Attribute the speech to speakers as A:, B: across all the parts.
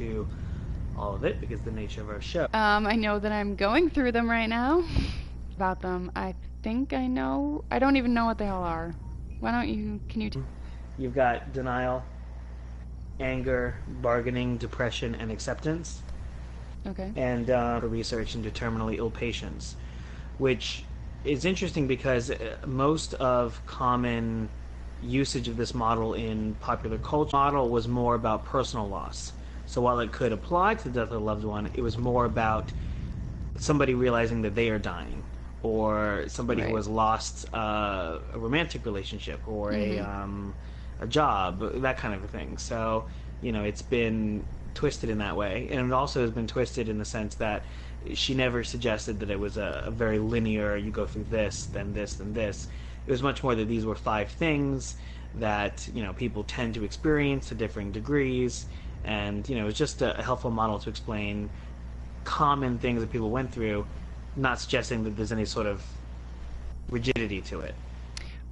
A: into all of it because of the nature of our show.
B: I know that I'm going through them right now. About them, I think I know. I don't even know what they all are. Why don't you? Can you?
A: You've got denial, anger, bargaining, depression, and acceptance,
B: Okay.
A: and research into terminally ill patients, which is interesting because most of common usage of this model in popular culture model was more about personal loss. So while it could apply to the death of a loved one, it was more about somebody realizing that they are dying, or somebody who
B: Right.
A: has lost a romantic relationship, or
B: Mhm.
A: a job, that kind of a thing. So, it's been twisted in that way, and it also has been twisted in the sense that she never suggested that it was a very linear. You go through this, then this, then this. It was much more that these were five things that people tend to experience to differing degrees, and it's just a helpful model to explain common things that people went through, not suggesting that there's any sort of rigidity to it.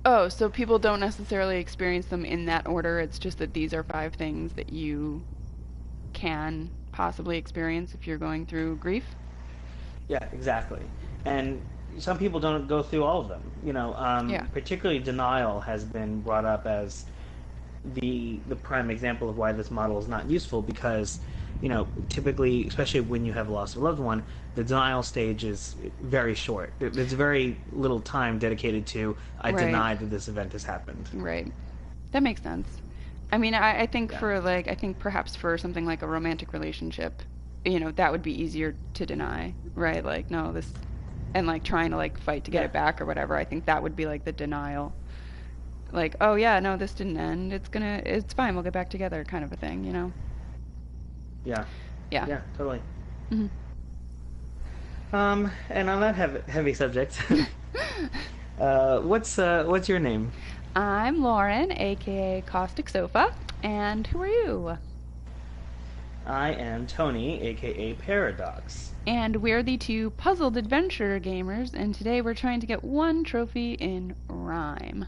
B: Oh, so people don't necessarily experience them in that order. It's just that these are five things that you can possibly experience if you're going through grief.
A: Yeah, exactly. And some people don't go through all of them.
B: Yeah.
A: Particularly denial has been brought up as the prime example of why this model is not useful because typically, especially when you have lost a loved one, the denial stage is very short. There's very little time dedicated to I
B: Right.
A: deny that this event has happened.
B: Right. That makes sense. I mean, I think
A: Yeah.
B: for like, I think perhaps for something like a romantic relationship, that would be easier to deny, right? Like, no, this, and like trying to like fight to get
A: Yeah.
B: it back or whatever. I think that would be like the denial. Like, oh yeah, no, this didn't end. It's fine. We'll get back together, kind of a thing.
A: Yeah.
B: Yeah.
A: Yeah, totally.
B: Hmm.
A: And on that heavy subject, what's your name?
B: I'm Lauren, aka Caustic Sofa, and who are you?
A: I am Tony, aka Paradox.
B: And we're the two puzzled adventure gamers, and today we're trying to get one trophy in Rime.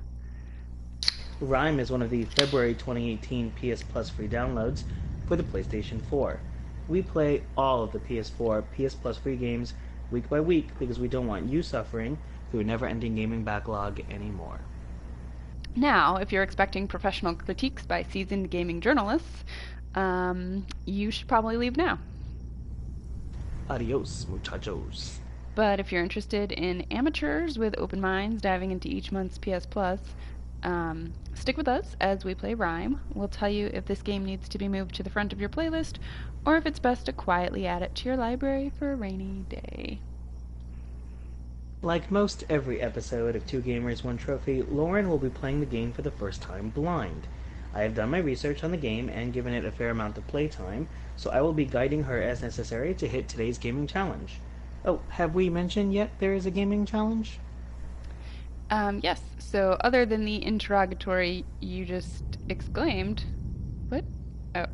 A: Rime is one of the February 2018 PS Plus free downloads for the PlayStation 4. We play all of the PS4 PS Plus free games week by week because we don't want you suffering through a never-ending gaming backlog anymore.
B: Now, if you're expecting professional critiques by seasoned gaming journalists, you should probably leave now.
A: Adios, muchachos.
B: But if you're interested in amateurs with open minds diving into each month's PS Plus, stick with us as we play Rime. We'll tell you if this game needs to be moved to the front of your playlist or if it's best to quietly add it to your library for a rainy day.
A: Like most every episode of Two Gamers, One Trophy, Lauren will be playing the game for the first time blind. I have done my research on the game and given it a fair amount of playtime, so I will be guiding her as necessary to hit today's gaming challenge. Oh, have we mentioned yet there is a gaming challenge?
B: Yes, so other than the interrogatory you just exclaimed, what? Oh.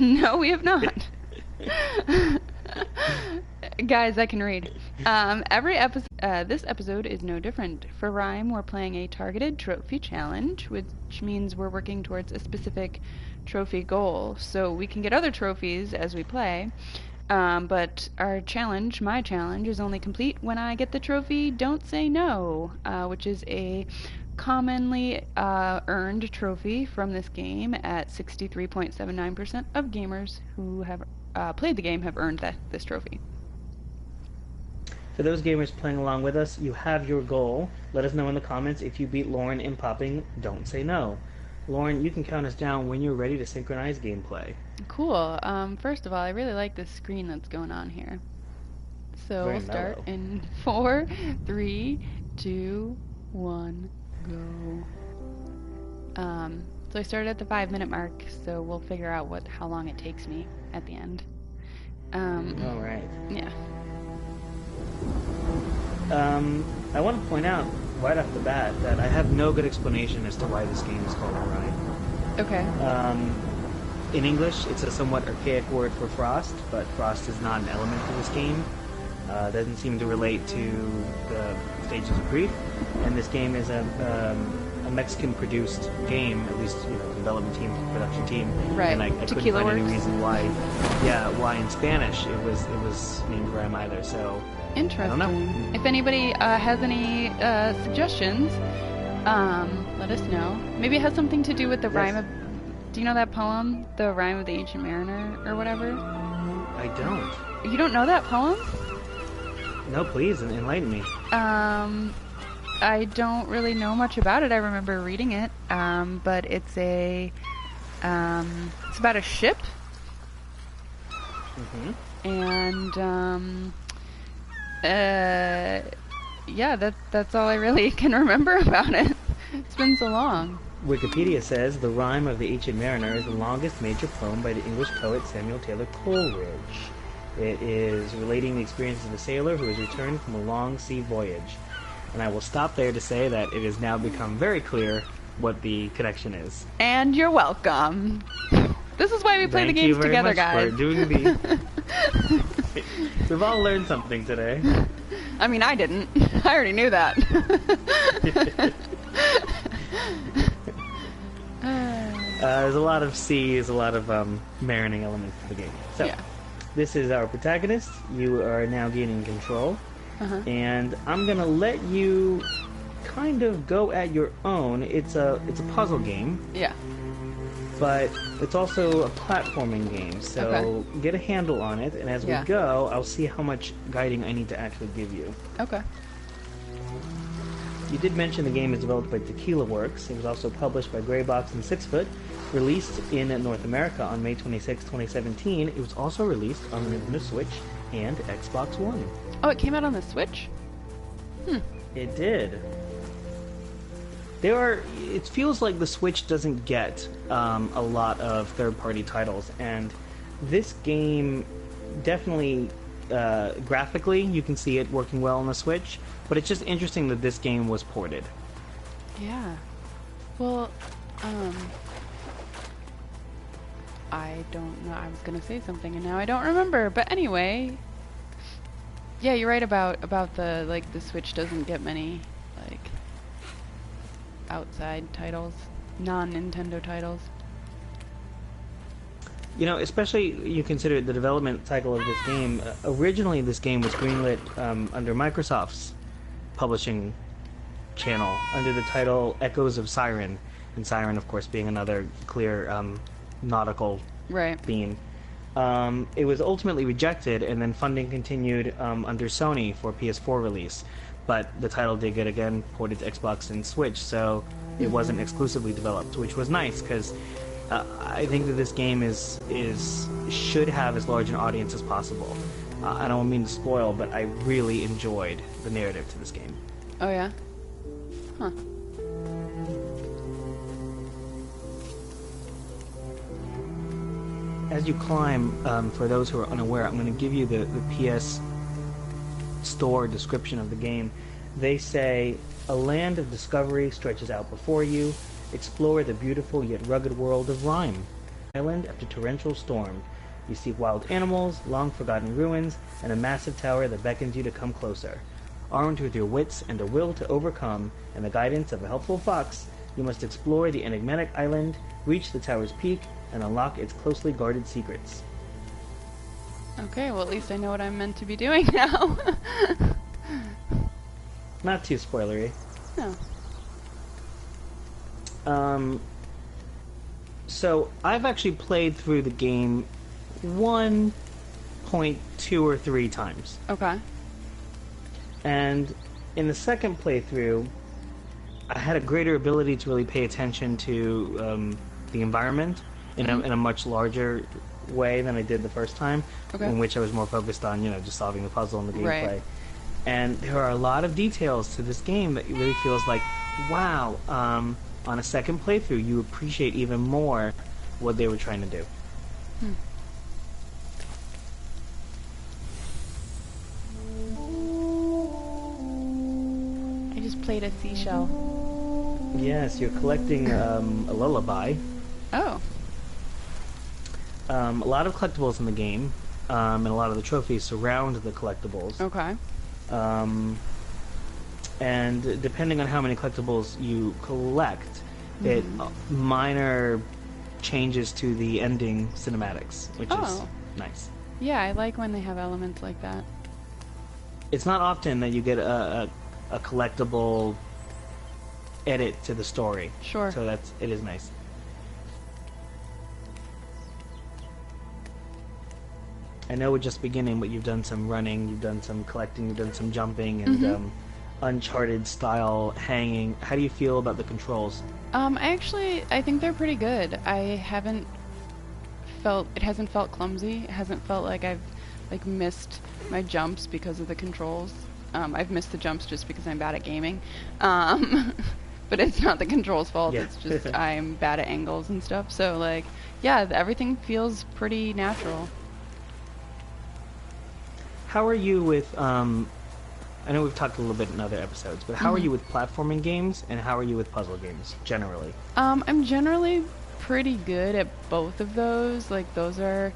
B: No, we have not. Guys, I can read. Every episode, this episode is no different. For Rhyme, we're playing a targeted trophy challenge, which means we're working towards a specific trophy goal. So we can get other trophies as we play, but our challenge, my challenge, is only complete when I get the trophy Don't Say No, which is a commonly earned trophy from this game at 63.79% of gamers who have played the game have earned this trophy.
A: For those gamers playing along with us, you have your goal. Let us know in the comments if you beat Lauren in popping Don't Say No. Lauren, you can count us down when you're ready to synchronize gameplay.
B: Cool. First of all, I really like this screen that's going on here. So
A: Very
B: we'll start
A: mellow.
B: in 4, 3, 2, 1, go. So I started at the 5-minute mark, so we'll figure out how long it takes me at the end.
A: All right.
B: Yeah.
A: I want to point out right off the bat that I have no good explanation as to why this game is called Rime.
B: Okay.
A: In English, it's a somewhat archaic word for frost, but frost is not an element of this game. Doesn't seem to relate to the stages of grief, and this game is a Mexican-produced game, at least development team, production team,
B: Right.
A: and I couldn't
B: Tequila
A: find any
B: Works.
A: reason why in Spanish it was named Rime either. So I don't know.
B: Interesting. If anybody has any suggestions, let us know. Maybe it has something to do with the
A: Yes.
B: rhyme of. Do you know that poem, "The Rime of the Ancient Mariner" or whatever?
A: I don't.
B: You don't know that poem?
A: No, please enlighten me.
B: I don't really know much about it. I remember reading it, but it's it's about a ship, and yeah, that's all I really can remember about it. It's been so long.
A: Wikipedia says the Rime of the Ancient Mariner is the longest major poem by the English poet Samuel Taylor Coleridge. It is relating the experiences of a sailor who has returned from a long sea voyage. And I will stop there to say that it has now become very clear what the connection is.
B: And you're welcome. This is why we play the games together, guys.
A: Thank you very much for doing the... We've all learned something today.
B: I mean, I didn't. I already knew that.
A: There's a lot of seas, a lot of marinating elements to the game. So,
B: Yeah.
A: This is our protagonist. You are now gaining control. And I'm going to let you kind of go at your own. It's a puzzle game,
B: Yeah.
A: but it's also a platforming game. So
B: Okay.
A: get a handle on it, and as
B: Yeah.
A: we go, I'll see how much guiding I need to actually give you.
B: Okay.
A: You did mention the game is developed by Tequila Works. It was also published by Greybox and Sixfoot, released in North America on May 26, 2017. It was also released on the Nintendo Switch and Xbox One.
B: Oh, it came out on the Switch?
A: It did. It feels like the Switch doesn't get a lot of third-party titles, and this game definitely, graphically, you can see it working well on the Switch, but it's just interesting that this game was ported.
B: Yeah. Well, I don't know. I was gonna say something and now I don't remember. But anyway, yeah, you're right about the Switch doesn't get many outside titles, non-Nintendo titles.
A: Especially you consider the development cycle of this game. Originally, this game was greenlit under Microsoft's publishing channel under the title Echoes of Siren, and Siren, of course, being another clear nautical
B: Right.
A: theme. It was ultimately rejected, and then funding continued under Sony for PS4 release. But the title did get again ported to Xbox and Switch, so it wasn't exclusively developed, which was nice because I think that this game should have as large an audience as possible. I don't mean to spoil, but I really enjoyed the narrative to this game.
B: Oh yeah. Huh.
A: As you climb, for those who are unaware, I'm going to give you the PS Store description of the game. They say, a land of discovery stretches out before you. Explore the beautiful yet rugged world of Rime. Island after torrential storm. You see wild animals, long-forgotten ruins, and a massive tower that beckons you to come closer. Armed with your wits and a will to overcome, and the guidance of a helpful fox, you must explore the enigmatic island, reach the tower's peak, and unlock its closely guarded secrets.
B: Okay, well at least I know what I'm meant to be doing now.
A: Not too spoilery.
B: No.
A: So I've actually played through the game 1.2 or 3 times.
B: Okay.
A: And in the second playthrough, I had a greater ability to really pay attention to the environment in a much larger way than I did the first time,
B: Okay.
A: in which I was more focused on, just solving the puzzle and the gameplay.
B: Right.
A: And there are a lot of details to this game that really feels like, wow, on a second playthrough, you appreciate even more what they were trying to do.
B: I just played a seashell.
A: Yes, you're collecting a lullaby.
B: Oh.
A: A lot of collectibles in the game, and a lot of the trophies surround the collectibles.
B: Okay.
A: and depending on how many collectibles you collect, it minor changes to the ending cinematics, which is
B: Oh,
A: nice.
B: yeah, I like when they have elements like that.
A: It's not often that you get a collectible edit to the story,
B: Sure.
A: so it is nice. I know we're just beginning, but you've done some running, you've done some collecting, you've done some jumping, and Uncharted style hanging. How do you feel about the controls?
B: I think they're pretty good. It hasn't felt clumsy. It hasn't felt like I've like missed my jumps because of the controls. I've missed the jumps just because I'm bad at gaming. But it's not the controls' fault.
A: Yeah.
B: It's just I'm bad at angles and stuff. So like, yeah, everything feels pretty natural.
A: How are you with? I know we've talked a little bit in other episodes, but how are you with platforming games, and how are you with puzzle games generally?
B: I'm generally pretty good at both of those. Like those are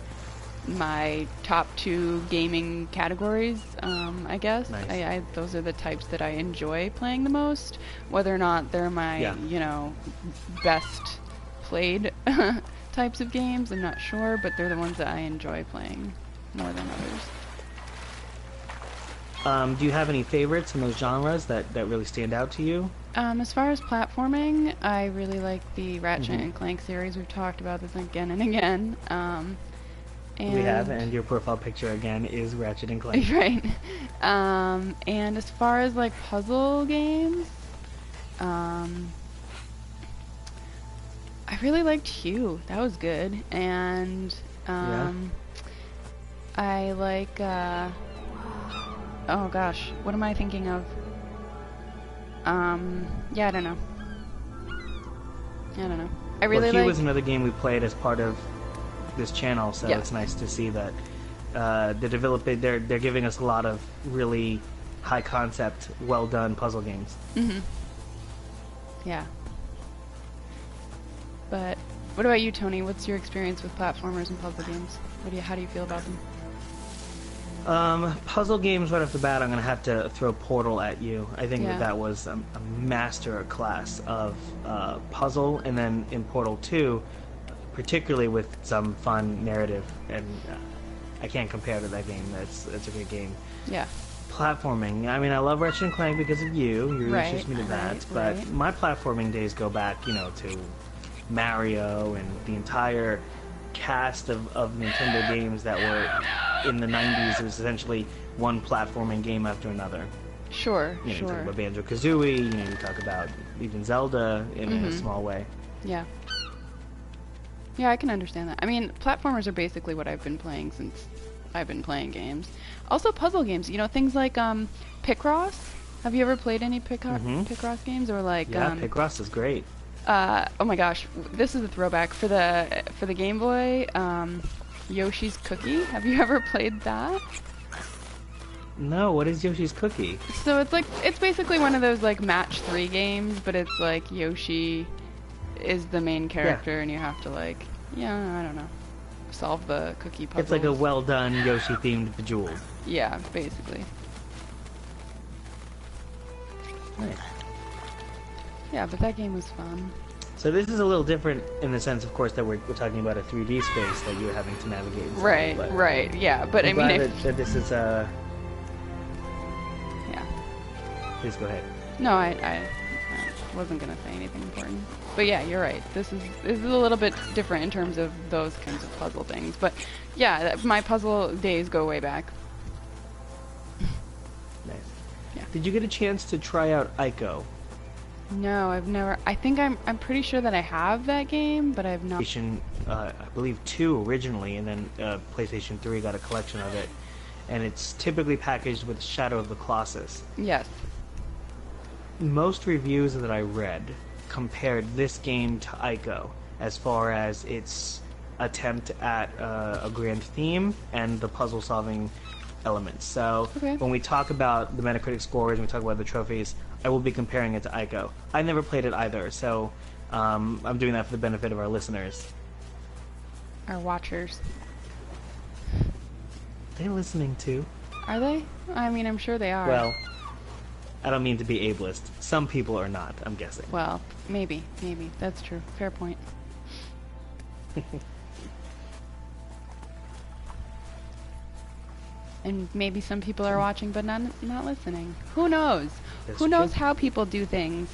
B: my top two gaming categories, I guess.
A: Nice.
B: Those are the types that I enjoy playing the most. Whether or not they're my, best played types of games, I'm not sure, but they're the ones that I enjoy playing more than others.
A: Do you have any favorites in those genres that really stand out to you?
B: As far as platforming, I really like the Ratchet and Clank series. We've talked about this again and again.
A: We have, and your profile picture again is Ratchet and Clank.
B: Right. And as far as like puzzle games, I really liked Hue. That was good. And I like oh gosh, what am I thinking of? Yeah, I don't know. I really
A: Hue
B: like
A: was another game we played as part of this channel, so it's nice to see that they're giving us a lot of really high concept, well done puzzle games.
B: Yeah. But what about you, Tony? What's your experience with platformers and puzzle games? How do you feel about them?
A: Puzzle games right off the bat, I'm going to have to throw Portal at you. I think that was a master class of puzzle, and then in Portal 2, particularly with some fun narrative, and I can't compare to that game. It's a great game.
B: Yeah.
A: Platforming. I mean, I love Ratchet and Clank because of you. You introduced me to that. But my platforming days go back, to Mario and the entire cast of Nintendo games that were in the 90s. It was essentially one platforming game after another.
B: Sure,
A: You talk about Banjo-Kazooie, you talk about even Zelda in a small way.
B: Yeah. Yeah, I can understand that. I mean, platformers are basically what I've been playing since I've been playing games. Also puzzle games, things like Picross. Have you ever played any Picross games? Or like
A: Picross is great.
B: Oh my gosh, this is a throwback for the Game Boy. Yoshi's Cookie. Have you ever played that?
A: No, what is Yoshi's Cookie?
B: So it's basically one of those like match 3 games, but it's like Yoshi is the main character and you have to I don't know, solve the cookie puzzles.
A: It's like a well done Yoshi themed Bejeweled.
B: Yeah, basically.
A: Nice.
B: Yeah, but that game was fun.
A: So this is a little different in the sense, of course, that we're talking about a 3D space that you're having to navigate.
B: Right, right, yeah. But
A: I'm glad that this is
B: yeah.
A: Please go ahead.
B: No, I wasn't gonna say anything important. But yeah, you're right. This is a little bit different in terms of those kinds of puzzle things. But yeah, my puzzle days go way back.
A: Nice.
B: Yeah.
A: Did you get a chance to try out Ico?
B: No, I've never. I think I'm pretty sure that I have that game, but I've not.
A: I believe 2 originally, and then PlayStation 3 got a collection of it, and it's typically packaged with Shadow of the Colossus.
B: Yes.
A: Most reviews that I read compared this game to Ico as far as its attempt at a grand theme and the puzzle solving elements. So when we talk about the Metacritic scores and we talk about the trophies, I will be comparing it to Ico. I never played it either, so I'm doing that for the benefit of our listeners.
B: Our watchers.
A: They're listening too.
B: Are they? I mean, I'm sure they are.
A: Well, I don't mean to be ableist. Some people are not, I'm guessing.
B: Well, maybe. That's true. Fair point. And maybe some people are watching but not listening. Who knows?
A: That's
B: Who knows
A: true.
B: how people do things?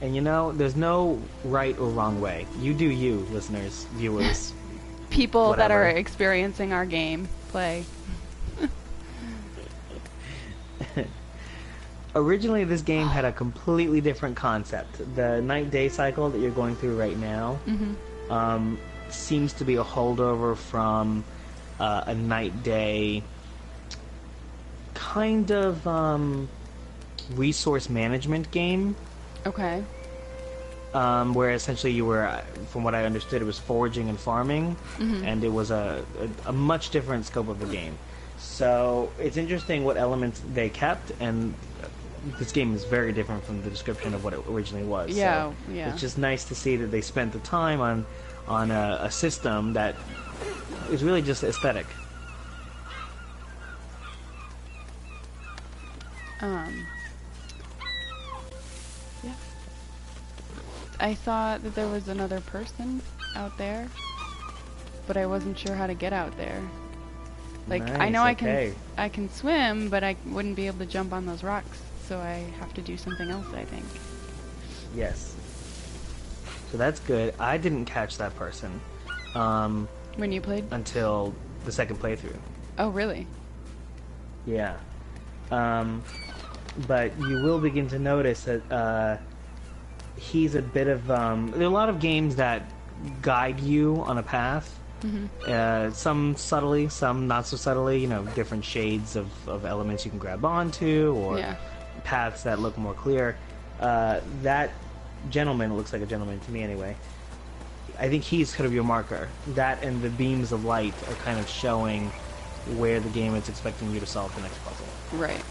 A: And you know, there's no right or wrong way. You do you, listeners, viewers.
B: People that
A: Whatever.
B: are experiencing our game play.
A: Originally, this game had a completely different concept. The night-day cycle that you're going through right now seems to be a holdover from a night-day kind of resource management game.
B: Okay.
A: Where essentially you were, from what I understood, it was foraging and farming, and it was a much different scope of the game. So it's interesting what elements they kept, and this game is very different from the description of what it originally was.
B: Yeah,
A: so
B: yeah.
A: It's just nice to see that they spent the time on a system that is really just aesthetic.
B: Yeah. I saw that there was another person out there, but I wasn't sure how to get out there. Like, I
A: Nice,
B: know
A: okay.
B: I can swim, but I wouldn't be able to jump on those rocks, so I have to do something else, I think.
A: Yes. So that's good. I didn't catch that person
B: When you played?
A: until the second playthrough.
B: Oh, really?
A: Yeah. But you will begin to notice that he's a bit of... there are a lot of games that guide you on a path. Some subtly, some not so subtly. You know, different shades of elements you can grab onto, or
B: Yeah.
A: paths that look more clear. That gentleman looks like a gentleman to me anyway. I think he's kind of your marker. That and the beams of light are kind of showing where the game is expecting you to solve the next puzzle.
B: Right.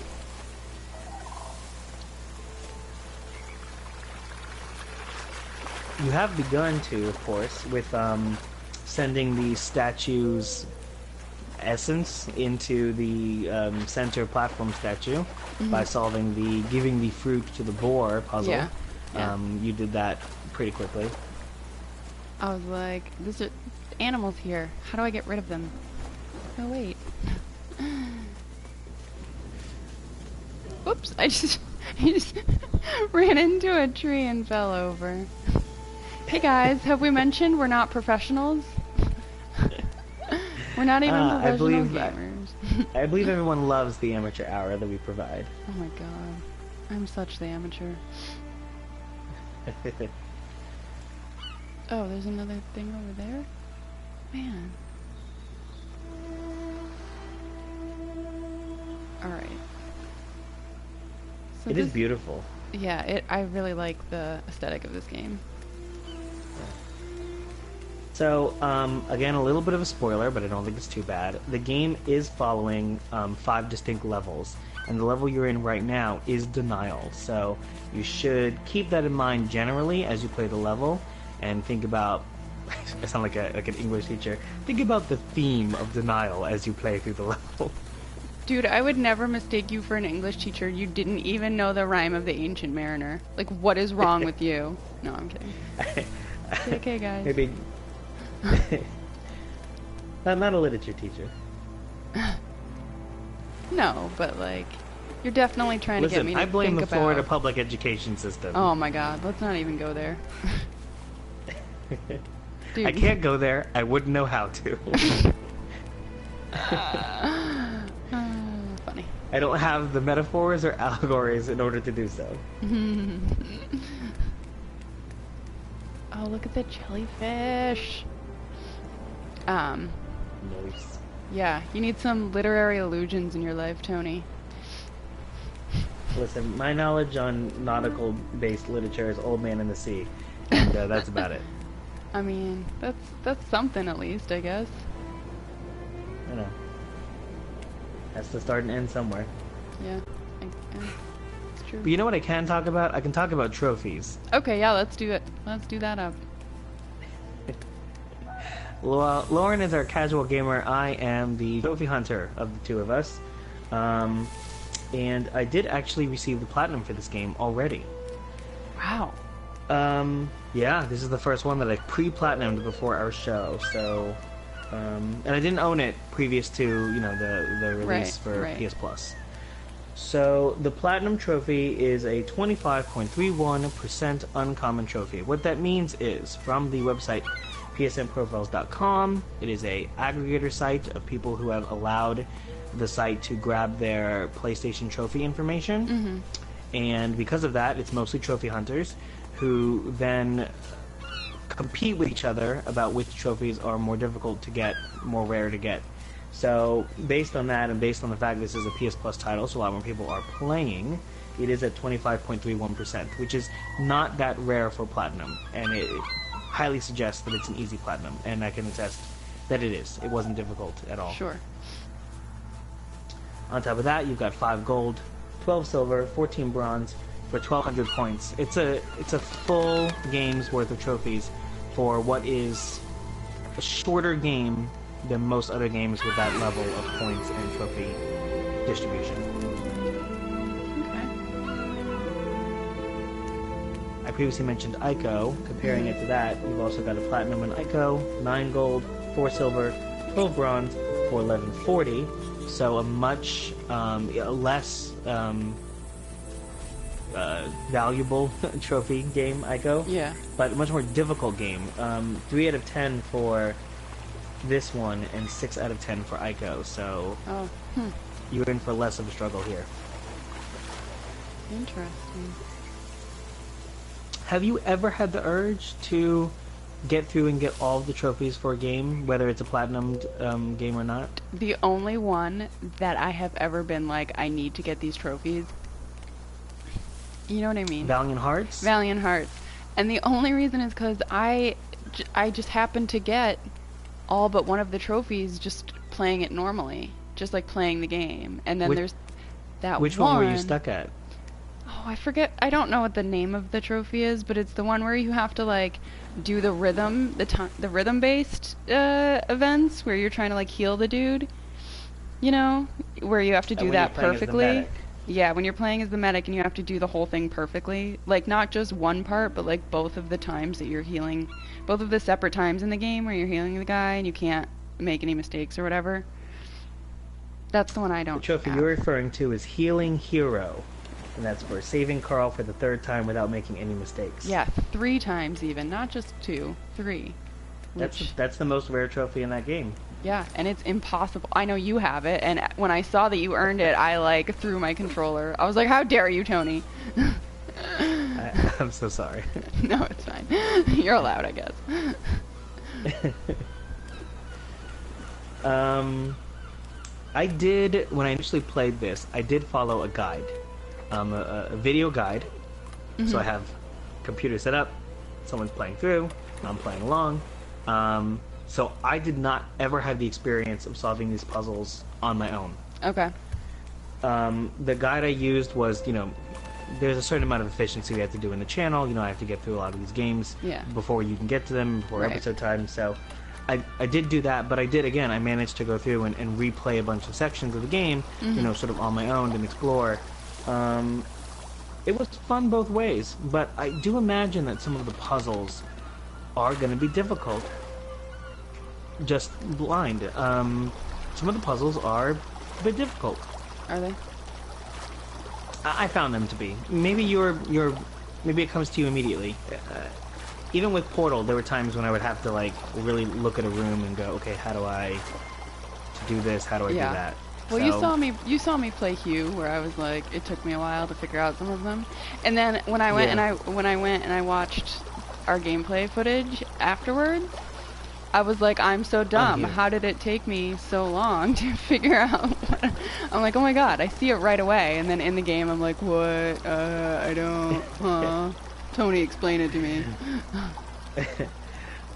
A: You have begun to, of course, with sending the statue's essence into the center platform statue by solving the giving the fruit to the boar puzzle.
B: Yeah. Yeah.
A: You did that pretty quickly.
B: I was like, there's animals here. How do I get rid of them? Oh, wait. Whoops, I just ran into a tree and fell over. Hey guys, have we mentioned we're not professionals? We're not even
A: I
B: professional
A: believe
B: gamers.
A: I believe everyone loves the amateur hour that we provide.
B: Oh my god. I'm such the amateur. Oh, there's another thing over there? Man. Alright. So
A: It is beautiful.
B: Yeah, I really like the aesthetic of this game.
A: So, again, a little bit of a spoiler, but I don't think it's too bad. The game is following 5 distinct levels, and the level you're in right now is Denial. So you should keep that in mind generally as you play the level, and think about... I sound like an English teacher. Think about the theme of Denial as you play through the level.
B: Dude, I would never mistake you for an English teacher. You didn't even know the rhyme of the Ancient Mariner. Like, what is wrong with you? No, I'm kidding. Okay, guys.
A: Maybe... not a literature teacher.
B: No, but like, you're definitely trying to get
A: Listen,
B: me to
A: I blame
B: think
A: the Florida
B: about...
A: public education system.
B: Oh my god, let's not even go there. Dude.
A: I can't go there. I wouldn't know how to.
B: Funny.
A: I don't have the metaphors or allegories in order to do so.
B: Oh, look at the jellyfish.
A: Nice.
B: Yeah, you need some literary allusions in your life, Tony.
A: Listen, my knowledge on nautical-based literature is Old Man in the Sea, and that's about it.
B: I mean, that's something at least, I guess.
A: I know. Has to start and end somewhere.
B: Yeah, it's true.
A: But you know what I can talk about? I can talk about trophies.
B: Okay, yeah, let's do it. Let's do that up.
A: Lauren is our casual gamer. I am the trophy hunter of the two of us. and I did actually receive the platinum for this game already.
B: Wow.
A: Yeah, this is the first one that I pre-platinumed before our show, so, and I didn't own it previous to, you know, the release for PS Plus. So, the Platinum Trophy is a 25.31% uncommon trophy. What that means is, from the website psnprofiles.com, it is a aggregator site of people who have allowed the site to grab their PlayStation trophy information. And because of that, it's mostly trophy hunters who then compete with each other about which trophies are more difficult to get, more rare to get. So, based on that, and based on the fact this is a PS Plus title, so a lot more people are playing, it is at 25.31%, which is not that rare for Platinum, and it highly suggests that it's an easy Platinum, and I can attest that it is. It wasn't difficult at all.
B: Sure.
A: On top of that, you've got 5 gold, 12 silver, 14 bronze, for 1,200 points. It's a full game's worth of trophies for what is a shorter game than most other games with that level of points and trophy distribution.
B: Okay.
A: I previously mentioned Ico. Comparing it to that, you've also got a platinum in Ico, 9 gold, 4 silver, 12 bronze for 1140. So a much less valuable trophy game, Ico.
B: Yeah.
A: But a much more difficult game. 3 out of 10 for this one, and 6 out of 10 for Ico. So you're in for less of a struggle here.
B: Interesting.
A: Have you ever had the urge to get through and get all the trophies for a game, whether it's a platinum game or not?
B: The only one that I have ever been like, I need to get these trophies. You know what I mean?
A: Valiant Hearts?
B: Valiant Hearts. And the only reason is because I just happened to get all but one of the trophies just playing it normally. Just like playing the game. And then there's that
A: Which one were you stuck at?
B: Oh, I forget. I don't know what the name of the trophy is, but it's the one where you have to like do the rhythm, the rhythm-based events where you're trying to like heal the dude. You know, where you have to do that perfectly. Yeah, when you're playing as the medic and you have to do the whole thing perfectly. Like not just one part, but like both of the times that you're healing, both of the separate times in the game where you're healing the guy and you can't make any mistakes or whatever. That's the one I don't.
A: The trophy you're referring to is Healing Hero. And that's for saving Carl for the 3rd time without making any mistakes.
B: Yeah, 3 times even, not just 2, 3.
A: That's the most rare trophy in that game.
B: Yeah, and it's impossible. I know you have it, and when I saw that you earned it, I like threw my controller. I was like, "How dare you, Tony?"
A: I'm so sorry.
B: No, it's fine. You're allowed, I guess.
A: I did, when I initially played this, I did follow a guide. A video guide. So I have computer set up, someone's playing through, I'm playing along. So I did not ever have the experience of solving these puzzles on my own.
B: Okay.
A: The guide I used was, you know, there's a certain amount of efficiency we have to do in the channel. You know, I have to get through a lot of these games before you can get to them, before episode time. So I did do that, but I managed to go through and replay a bunch of sections of the game, you know, sort of on my own and explore. It was fun both ways, but I do imagine that some of the puzzles are going to be difficult. Just blind. Some of the puzzles are a bit difficult.
B: Are they?
A: I found them to be. Maybe maybe it comes to you immediately. Even with Portal, there were times when I would have to like really look at a room and go, okay, how do I do this? How do I do that?
B: Well, you saw me play Hue, where I was like, it took me a while to figure out some of them, and then when I went and I watched our gameplay footage afterwards, I was like, I'm so dumb. How did it take me so long to figure out what I'm like, oh my god, I see it right away, and then in the game I'm like, what? I don't. Tony, explain it to me.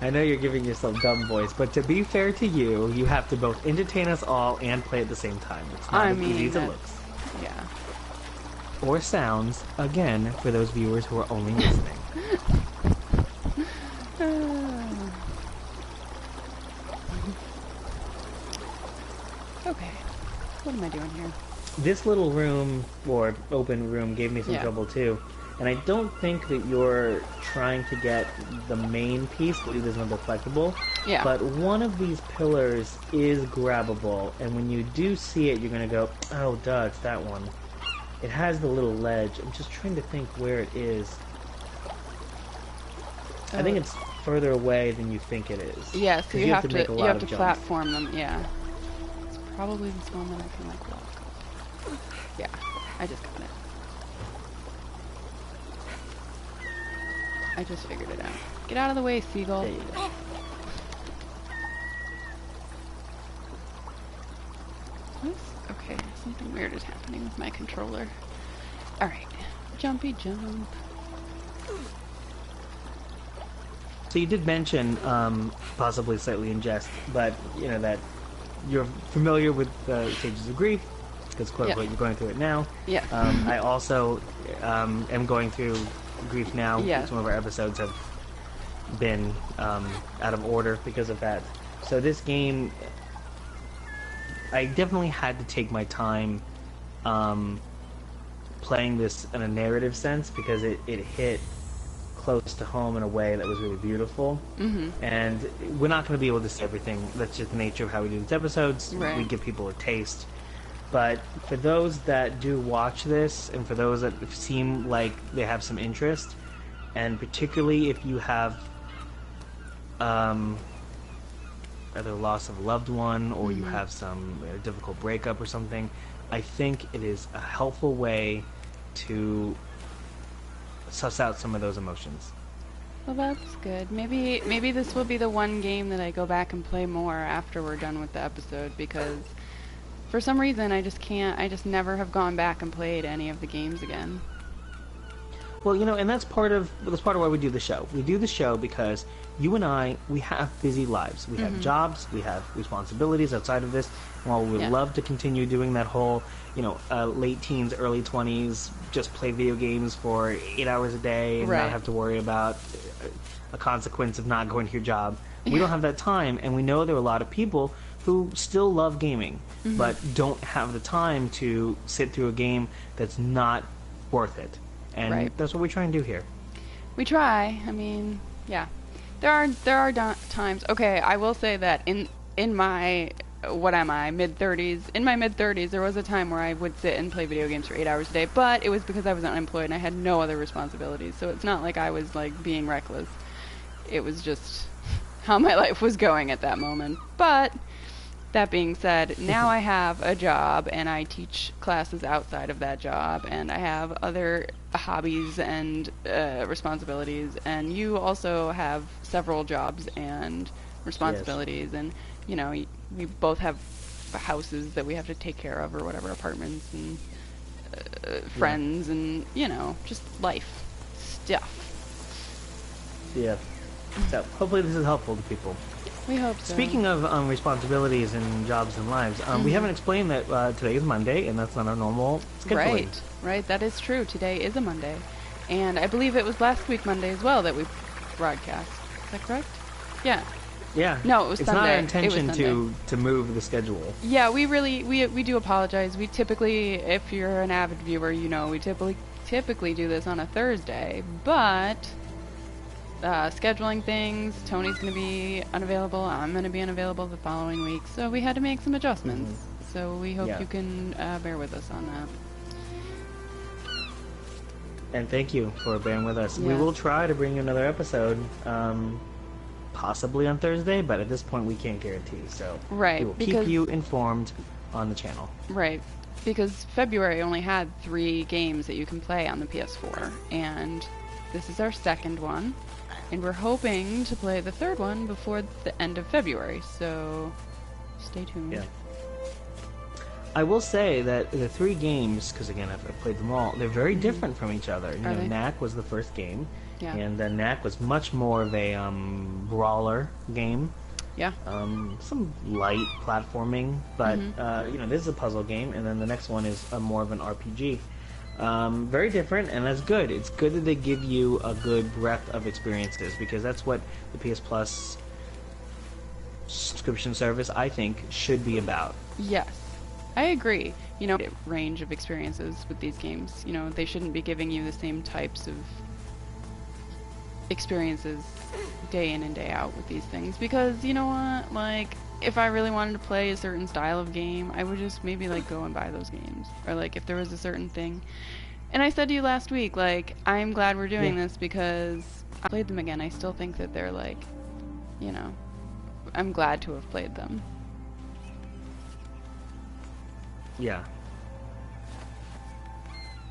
A: I know you're giving yourself dumb voice, but to be fair to you, you have to both entertain us all and play at the same time. It's not as easy as it looks.
B: Yeah.
A: Or sounds, again, for those viewers who are only listening.
B: Okay. What am I doing here?
A: this little room or open room gave me some
B: Yeah.
A: trouble too. And I don't think that you're trying to get the main piece. I believe there's another collectible.
B: Yeah.
A: But one of these pillars is grabbable, and when you do see it, you're gonna go, "Oh, duh, it's that one." It has the little ledge. I'm just trying to think where it is. I think it's further away than you think it is.
B: Yeah, so
A: 'Cause
B: you have to
A: make a
B: you
A: lot
B: have
A: of
B: to
A: jumps.
B: platform them. Yeah. It's probably this one that I can like walk. Yeah, I just got it. I just figured it out. Get out of the way, seagull.
A: There you go.
B: Okay, something weird is happening with my controller. Alright. Jumpy jump.
A: So you did mention, possibly slightly in jest, but you know that you're familiar with the stages of grief, because quote unquote
B: Yeah.
A: you're going through it now.
B: Yeah.
A: I also am going through grief now.
B: Yeah.
A: Some of our episodes have been out of order because of that. So this game, I definitely had to take my time playing this in a narrative sense because it hit close to home in a way that was really beautiful.
B: Mm-hmm.
A: And we're not going to be able to see everything. That's just the nature of how we do these episodes.
B: Right.
A: We give people a taste. But for those that do watch this, and for those that seem like they have some interest, and particularly if you have either loss of a loved one or you have some difficult breakup or something, I think it is a helpful way to suss out some of those emotions.
B: Well, that's good. Maybe this will be the one game that I go back and play more after we're done with the episode, because for some reason I just never have gone back and played any of the games again.
A: Well, you know, and that's part of why we do the show. We do the show because you and I, we have busy lives. We have jobs, we have responsibilities outside of this. And while we would
B: Yeah.
A: love to continue doing that whole, late teens, early 20s, just play video games for 8 hours a day and
B: Right.
A: not have to worry about a consequence of not going to your job, we don't have that time. And we know there are a lot of people who still love gaming, but don't have the time to sit through a game that's not worth it. And
B: Right.
A: that's what we try and do here.
B: We try. I mean, yeah. There are times. Okay, I will say that in my what am I, mid-30s? In my mid-30s, there was a time where I would sit and play video games for 8 hours a day, but it was because I was unemployed and I had no other responsibilities. So it's not like I was like being reckless. It was just how my life was going at that moment. But that being said, now I have a job and I teach classes outside of that job, and I have other hobbies and responsibilities, and you also have several jobs and responsibilities, and we both have houses that we have to take care of or whatever, apartments and friends and just life stuff.
A: Yeah. So hopefully this is helpful to people.
B: We hope so.
A: Speaking of responsibilities and jobs and lives, we haven't explained that today is Monday, and that's not our normal scheduling.
B: Right, that is true. Today is a Monday. And I believe it was last week Monday as well that we broadcast. Is that correct? Yeah.
A: Yeah.
B: No, it was
A: it's
B: Sunday.
A: Not our
B: It was
A: intention
B: Sunday.
A: to move the schedule.
B: Yeah, we do apologize. We typically, if you're an avid viewer, we typically do this on a Thursday, but scheduling things, Tony's going to be unavailable, I'm going to be unavailable the following week, so we had to make some adjustments. So we hope you can bear with us on that.
A: And thank you for bearing with us. We
B: Yes.
A: will try to bring you another episode, possibly on Thursday, but at this point we can't guarantee. So
B: Right,
A: we will
B: because-
A: keep you informed on the channel.
B: Right, because February only had 3 games that you can play on the PS4, and this is our second one, and we're hoping to play the third one before the end of February, so stay tuned.
A: Yeah. I will say that the 3 games, because again I've played them all, they're very different from each other.
B: Are they?
A: Knack was the first game,
B: Yeah.
A: and Knack was much more of a brawler game.
B: Yeah.
A: Some light platforming, but this is a puzzle game, and then the next one is more of an RPG. Very different, and that's good. It's good that they give you a good breadth of experiences, because that's what the PS Plus subscription service, I think, should be about.
B: Yes. I agree. You know, range of experiences with these games. You know, they shouldn't be giving you the same types of experiences day in and day out with these things, because you know what, like, if I really wanted to play a certain style of game, I would just maybe like go and buy those games, or like if there was a certain thing. And I said to you last week, like, I'm glad we're
A: Yeah.
B: doing this because I played them again. I still think that they're like, you know, I'm glad to have played them.
A: Yeah.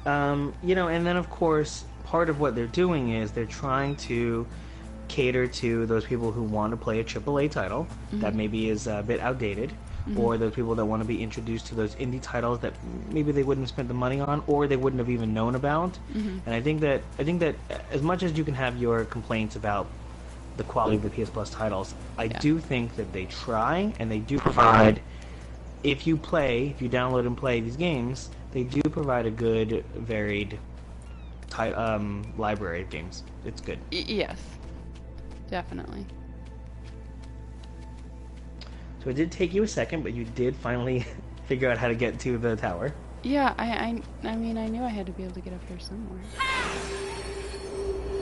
A: You know, and then of course, part of what they're doing is they're trying to cater to those people who want to play a AAA title that maybe is a bit outdated, or those people that want to be introduced to those indie titles that maybe they wouldn't have spent the money on, or they wouldn't have even known about. And I think that as much as you can have your complaints about the quality of the PS Plus titles, I do think that they try and they do provide. If you download and play these games, they do provide a good, varied library of games. It's good.
B: Yes, definitely.
A: So it did take you a second, but you did finally figure out how to get to the tower.
B: Yeah, I mean, I knew I had to be able to get up here somewhere.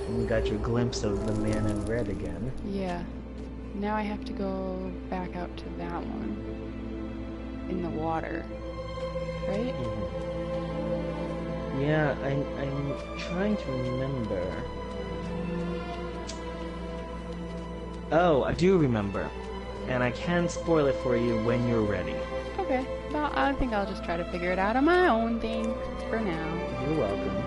A: And you got your glimpse of the man in red again.
B: Yeah. Now I have to go back out to that one. In the water. Right?
A: Yeah, I'm trying to remember. Oh, I do remember. And I can spoil it for you when you're ready.
B: Okay. Well, I think I'll just try to figure it out on my own thing for now.
A: You're welcome.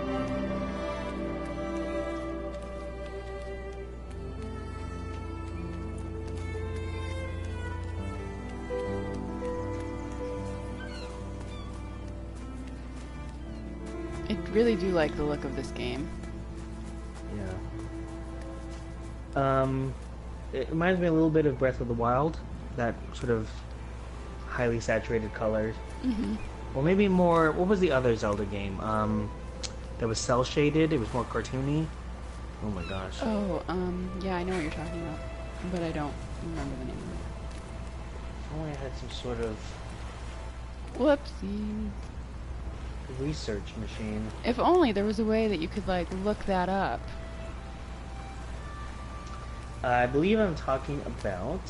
B: I really do like the look of this game.
A: Yeah. It reminds me a little bit of Breath of the Wild, that sort of highly saturated colors. Or maybe more. What was the other Zelda game? That was cell shaded. It was more cartoony. Oh my gosh.
B: Oh, yeah, I know what you're talking about, but I don't remember the name of it.
A: If only I had some sort of
B: Whoopsie.
A: research machine.
B: If only there was a way that you could, like, look that up.
A: I believe I'm talking about.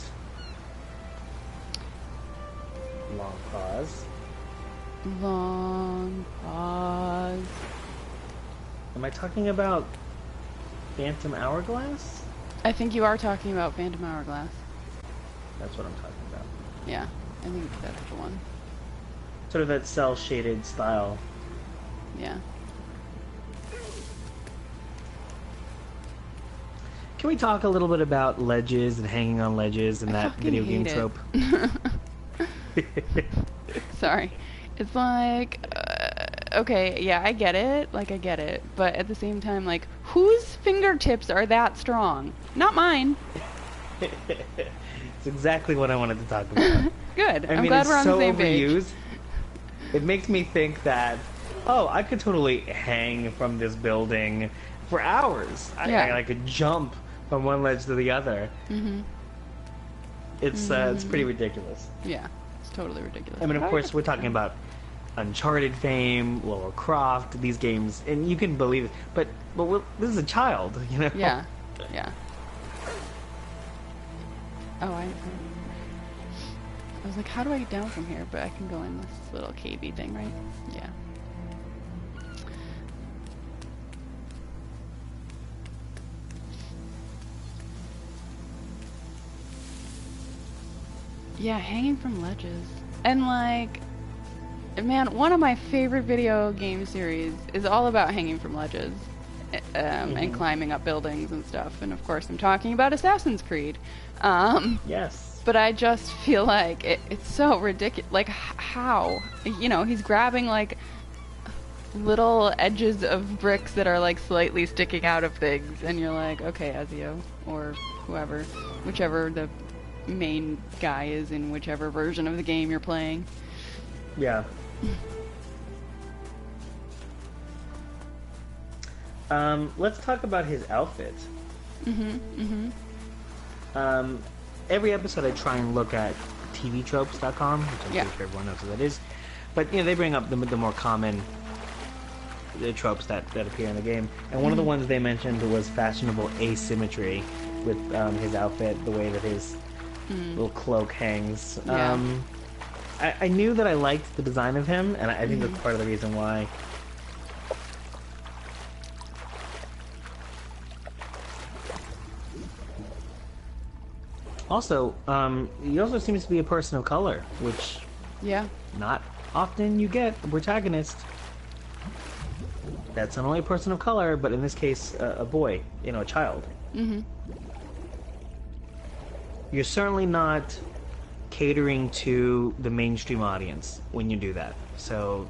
A: Long pause.
B: Long pause.
A: Am I talking about Phantom Hourglass?
B: I think you are talking about Phantom Hourglass.
A: That's what I'm talking about.
B: Yeah, I think that's the one.
A: Sort of that cell shaded style.
B: Yeah.
A: Can we talk a little bit about ledges and hanging on ledges and
B: I
A: that
B: fucking
A: video game
B: hate
A: trope?
B: Sorry. It's like, okay, yeah, I get it. Like, I get it. But at the same time, like, whose fingertips are that strong? Not mine.
A: It's exactly what I wanted to talk about.
B: Good.
A: I
B: I'm
A: mean,
B: glad
A: it's
B: we're on
A: so
B: the same page.
A: overused. It makes me think that, oh, I could totally hang from this building for hours.
B: Yeah.
A: I could jump from one ledge to the other. It's pretty ridiculous.
B: Yeah, it's totally ridiculous.
A: I mean, of course, we're talking about Uncharted fame, Lara Croft, these games, and you can believe it. But this is a child, you know?
B: Yeah, yeah. Oh, I was like, how do I get down from here? But I can go in this little cavey thing, right? Yeah. Yeah, hanging from ledges. And like, man, one of my favorite video game series is all about hanging from ledges. And climbing up buildings and stuff. And of course, I'm talking about Assassin's Creed.
A: Yes.
B: But I just feel like it's so ridiculous. Like, how? You know, he's grabbing like little edges of bricks that are like slightly sticking out of things, and you're like, okay, Ezio, or whoever, whichever the main guy is in whichever version of the game you're playing.
A: Yeah. Let's talk about his outfit. Every episode I try and look at tvtropes.com, which I'm pretty sure everyone knows what that is. But they bring up the more common tropes that appear in the game, and one of the ones they mentioned was fashionable asymmetry with his outfit, the way that his little cloak hangs.
B: Yeah.
A: I knew that I liked the design of him, and I think that's part of the reason why. Also, he also seems to be a person of color, which
B: Yeah.
A: not often you get a protagonist that's not only a person of color, but in this case, a boy, a child.
B: Mm-hmm.
A: You're certainly not catering to the mainstream audience when you do that. So,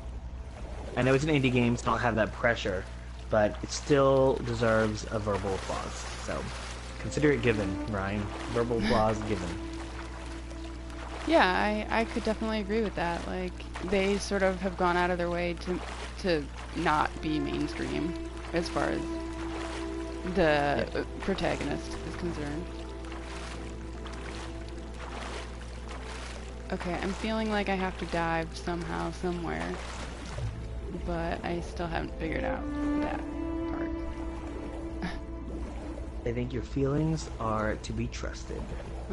A: I know it's an indie game, so don't have that pressure, but it still deserves a verbal applause. So, consider it given, Ryan. Verbal applause given.
B: Yeah, I could definitely agree with that. Like, they sort of have gone out of their way to not be mainstream as far as the protagonist is concerned. Okay, I'm feeling like I have to dive somehow, somewhere, but I still haven't figured out that part.
A: I think your feelings are to be trusted.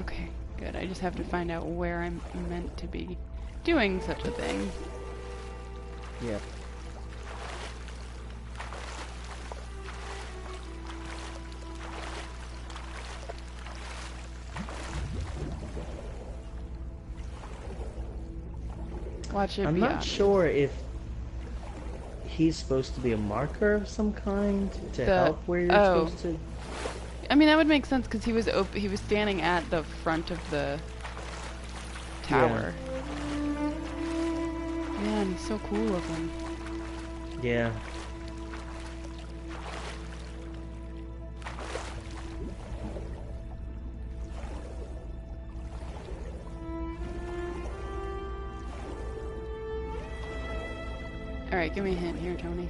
B: Okay, good. I just have to find out where I'm meant to be doing such a thing.
A: Yeah.
B: Watch it
A: I'm
B: be
A: not
B: obvious.
A: sure if he's supposed to be a marker of some kind to help where you're supposed to.
B: I mean, that would make sense because he was he was standing at the front of the tower. Man, he's so cool looking.
A: Yeah.
B: Alright, give me a hint here, Tony.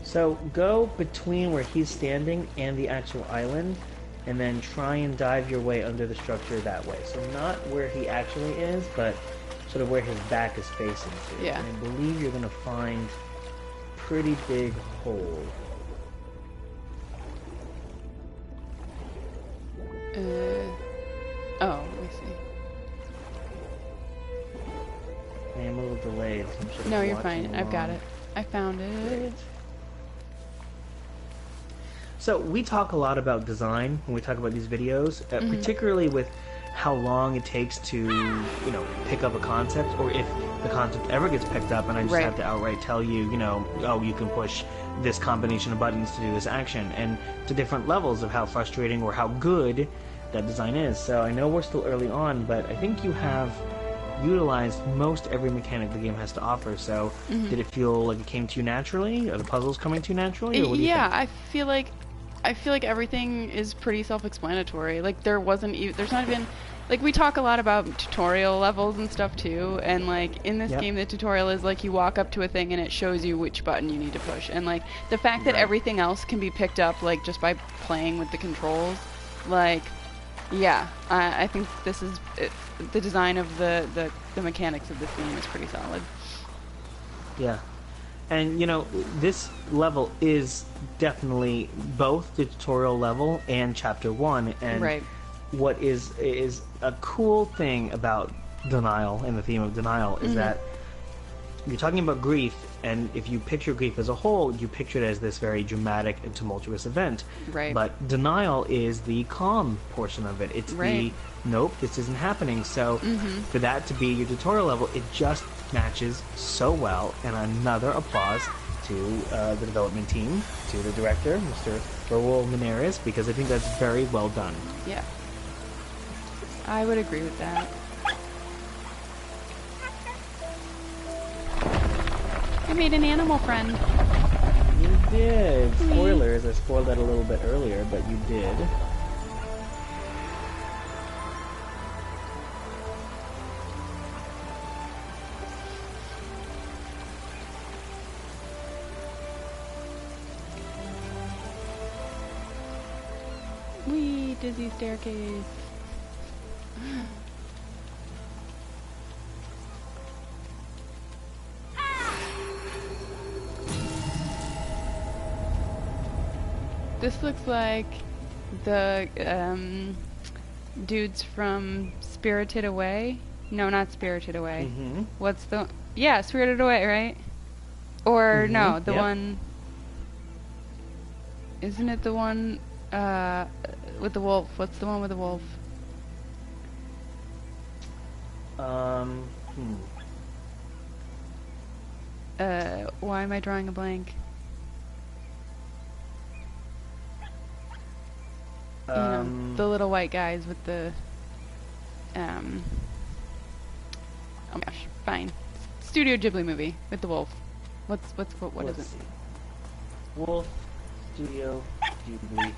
A: So go between where he's standing and the actual island, and then try and dive your way under the structure that way. So not where he actually is, but sort of where his back is facing to.
B: Yeah.
A: And I believe you're going to find a pretty big hole.
B: Oh, let me see.
A: I am a little delayed. So I'm sort of
B: No, you're
A: watching
B: fine. I've got
A: along.
B: it. I found it.
A: Great. So we talk a lot about design when we talk about these videos, particularly with how long it takes to, pick up a concept, or if the concept ever gets picked up and I just have to outright tell you, oh, you can push this combination of buttons to do this action, and to different levels of how frustrating or how good that design is. So I know we're still early on, but I think you have utilized most every mechanic the game has to offer. So did it feel like it came to you naturally? Are the puzzles coming to you naturally? Or what do you think?
B: I feel like everything is pretty self-explanatory. Like there's not even, like we talk a lot about tutorial levels and stuff too, and like in this game the tutorial is like you walk up to a thing and it shows you which button you need to push, and like the fact that everything else can be picked up like just by playing with the controls, like I think this is the design of the mechanics of this game is pretty solid.
A: Yeah. And, this level is definitely both the tutorial level and Chapter 1. And what is a cool thing about denial and the theme of denial is that you're talking about grief, and if you picture grief as a whole, you picture it as this very dramatic and tumultuous event.
B: Right.
A: But denial is the calm portion of it. It's the, nope, this isn't happening. So for that to be your tutorial level, it just matches so well. And another applause to the development team, to the director, Mr. Raul Menares, because I think that's very well done.
B: Yeah. I would agree with that. I made an animal friend.
A: You did. Spoilers. I spoiled that a little bit earlier, but you did.
B: Wee, dizzy staircase. This looks like the dudes from Spirited Away. No, not Spirited Away.
A: Mm-hmm.
B: What's the... Yeah, Spirited Away, right? Or no, the
A: Yep.
B: one... Isn't it the one with the wolf? What's the one with the wolf?
A: Um. Hmm.
B: Why am I drawing a blank? You know, the little white guys with the oh my gosh, fine. Studio Ghibli movie with the wolf. What is it?
A: Let's see. Wolf Studio Ghibli.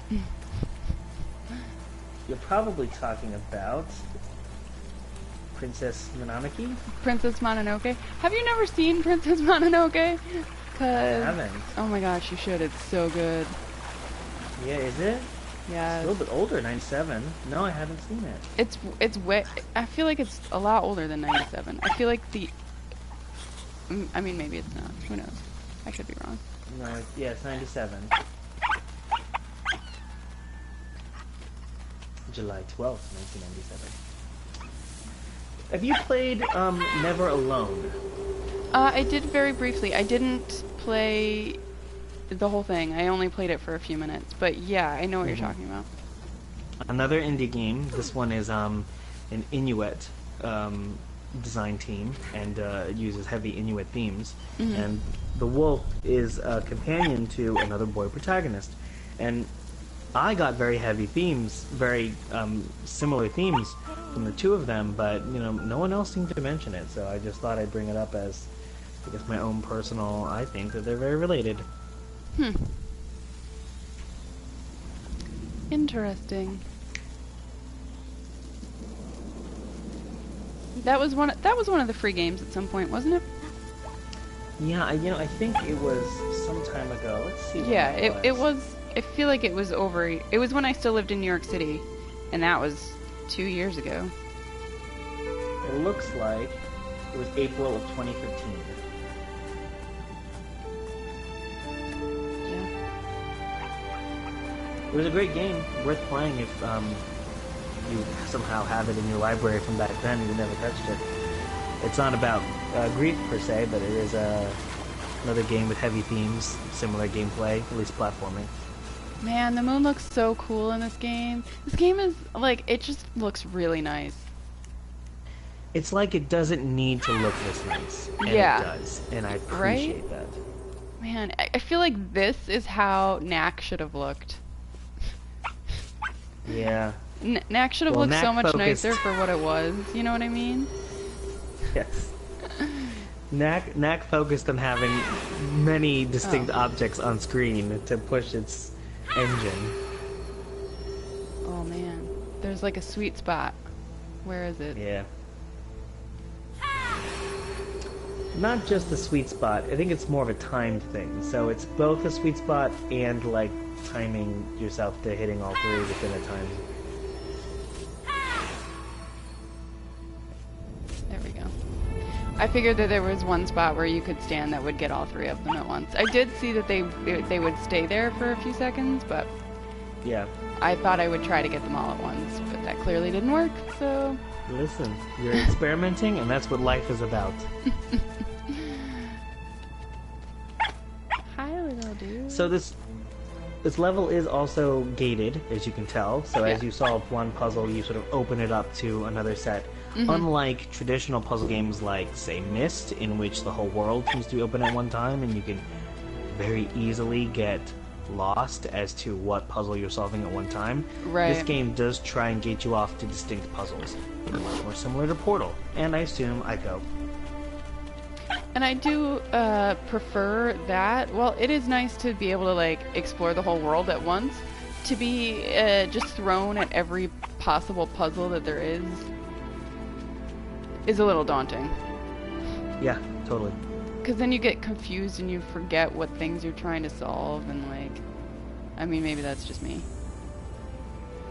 A: You're probably talking about Princess Mononoke?
B: Princess Mononoke. Have you never seen Princess Mononoke?
A: I haven't.
B: Oh my gosh, you should. It's so good.
A: Yeah, is it?
B: Yeah.
A: It's a little bit older, 97. No, I haven't seen it.
B: It's way. I feel like it's a lot older than 97. I feel like I mean, maybe it's not. Who knows? I could be wrong.
A: No, yeah, it's 97. July 12th, 1997. Have you played Never Alone?
B: I did very briefly. I didn't play the whole thing. I only played it for a few minutes. But yeah, I know what you're talking about.
A: Another indie game. This one is an Inuit design team and uses heavy Inuit themes. And the wolf is a companion to another boy protagonist. And I got very heavy themes, very similar themes from the two of them, but no one else seemed to mention it, so I just thought I'd bring it up as, I guess, my own personal. I think that they're very related.
B: Interesting. That was one of the free games at some point, wasn't it?
A: Yeah, I think it was some time ago. Let's see.
B: Yeah, it was. I feel like it was over. It was when I still lived in New York City, and that was 2 years ago.
A: It looks like it was April of 2015.
B: Yeah.
A: It was a great game, worth playing if you somehow have it in your library from back then and you never touched it. It's not about grief per se, but it is another game with heavy themes, similar gameplay, at least platforming.
B: Man, the moon looks so cool in this game. This game is, like, it just looks really nice.
A: It's like it doesn't need to look this nice. And
B: Yeah.
A: it does. And I appreciate that.
B: Man, I feel like this is how Knack should have looked.
A: Yeah.
B: Knack should have
A: Well,
B: looked so
A: Knack
B: much
A: focused-
B: nicer for what it was. You know what I mean?
A: Yes. Knack focused on having many distinct objects on screen to push its engine.
B: Oh man, there's like a sweet spot. Where is it?
A: Yeah. Not just the sweet spot. I think it's more of a timed thing. So it's both a sweet spot and like timing yourself to hitting all three within a time.
B: There we go. I figured that there was one spot where you could stand that would get all three of them at once. I did see that they would stay there for a few seconds, but
A: Yeah.
B: I thought I would try to get them all at once, but that clearly didn't work, so...
A: Listen, you're experimenting, and that's what life is about.
B: Hi, little dude.
A: So this level is also gated, as you can tell. So as
B: Yeah.
A: you solve one puzzle, you sort of open it up to another set. Unlike traditional puzzle games like, say, Myst, in which the whole world seems to be open at one time, and you can very easily get lost as to what puzzle you're solving at one time.
B: Right.
A: This game does try and gate you off to distinct puzzles, much more similar to Portal, and I assume Ico.
B: And I do prefer that. Well, it is nice to be able to like explore the whole world at once. To be just thrown at every possible puzzle that there is a little daunting.
A: Yeah, totally.
B: Because then you get confused and you forget what things you're trying to solve, and like, I mean, maybe that's just me.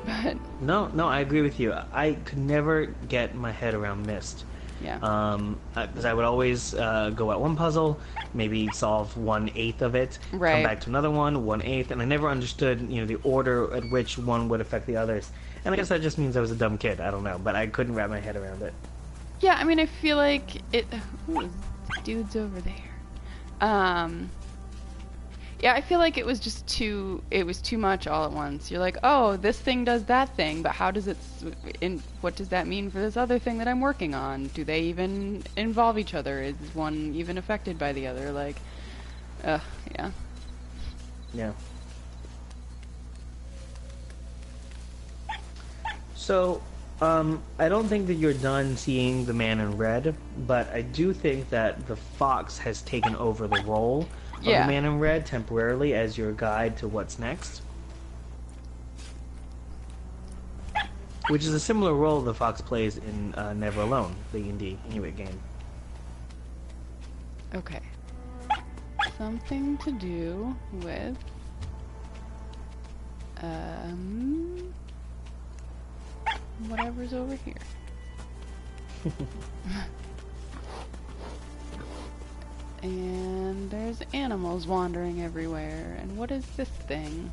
B: But
A: No, I agree with you. I could never get my head around Myst.
B: Yeah.
A: Because I would always go at one puzzle, maybe solve 1/8 of it, come
B: Right.
A: back to another one, 1/8, and I never understood, the order at which one would affect the others. And I guess that just means I was a dumb kid. I don't know, but I couldn't wrap my head around it.
B: Yeah, I mean, I feel like it. Ooh, dude's over there. Um, yeah, I feel like it was just too. It was too much all at once. You're like, oh, this thing does that thing, but how does it? What does that mean for this other thing that I'm working on? Do they even involve each other? Is one even affected by the other? Like, yeah.
A: Yeah. So, I don't think that you're done seeing the man in red, but I do think that the fox has taken over the role of the
B: Yeah.
A: man in red temporarily as your guide to what's next. Which is a similar role the fox plays in Never Alone, the D&D Inuit game.
B: Okay. Something to do with whatever's over here. And there's animals wandering everywhere. And what is this thing?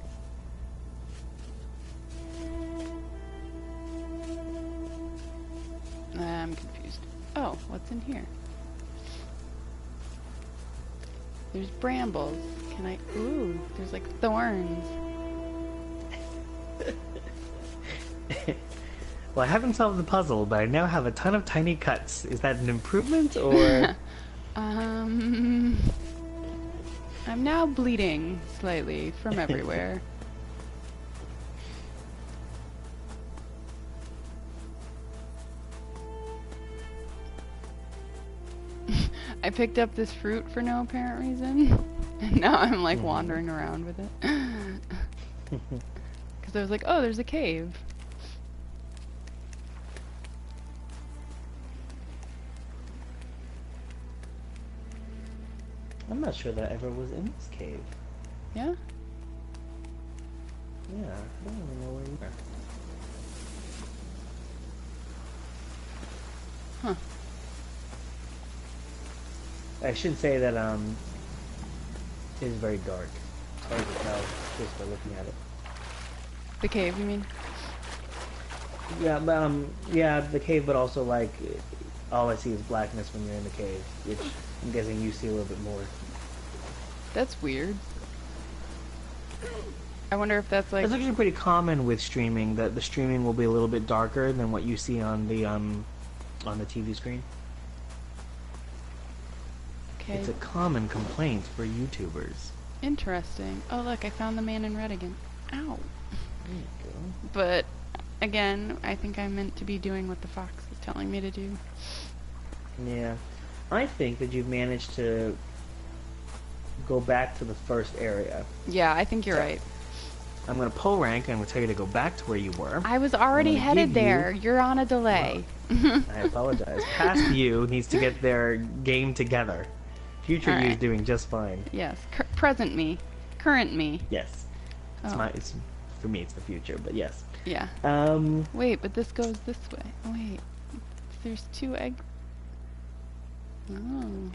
B: I'm confused. Oh, what's in here? There's brambles. Can I... Ooh, there's like thorns.
A: Well, I haven't solved the puzzle, but I now have a ton of tiny cuts. Is that an improvement, or...?
B: I'm now bleeding slightly from everywhere. I picked up this fruit for no apparent reason, and now I'm like wandering around with it. Because I was like, oh, there's a cave.
A: I'm not sure that ever was in this cave.
B: Yeah?
A: Yeah, I don't even know where you are.
B: Huh.
A: I should say that it is very dark. It's hard to tell just by looking at it.
B: The cave, you mean?
A: Yeah, but yeah, the cave, but also like all I see is blackness when you're in the cave, which I'm guessing you see a little bit more.
B: That's weird. I wonder if that's like...
A: It's actually pretty common with streaming that the streaming will be a little bit darker than what you see on the TV screen.
B: Okay.
A: It's a common complaint for YouTubers.
B: Interesting. Oh, look, I found the man in red again. Ow.
A: There you go.
B: But, again, I think I'm meant to be doing what the fox is telling me to do.
A: Yeah. I think that you've managed to go back to the first area.
B: Yeah, I think you're right.
A: I'm going to pull rank, and I'm going to tell you to go back to where you were.
B: I was already headed
A: give
B: there. You're on a delay.
A: I apologize. Past you needs to get their game together. Future
B: All
A: you is
B: right.
A: doing just fine.
B: Yes. Present me. Current me.
A: Yes.
B: Oh.
A: For me, it's the future, but yes.
B: Yeah. Wait, but this goes this way. Oh, wait. There's 2 eggs. Oh.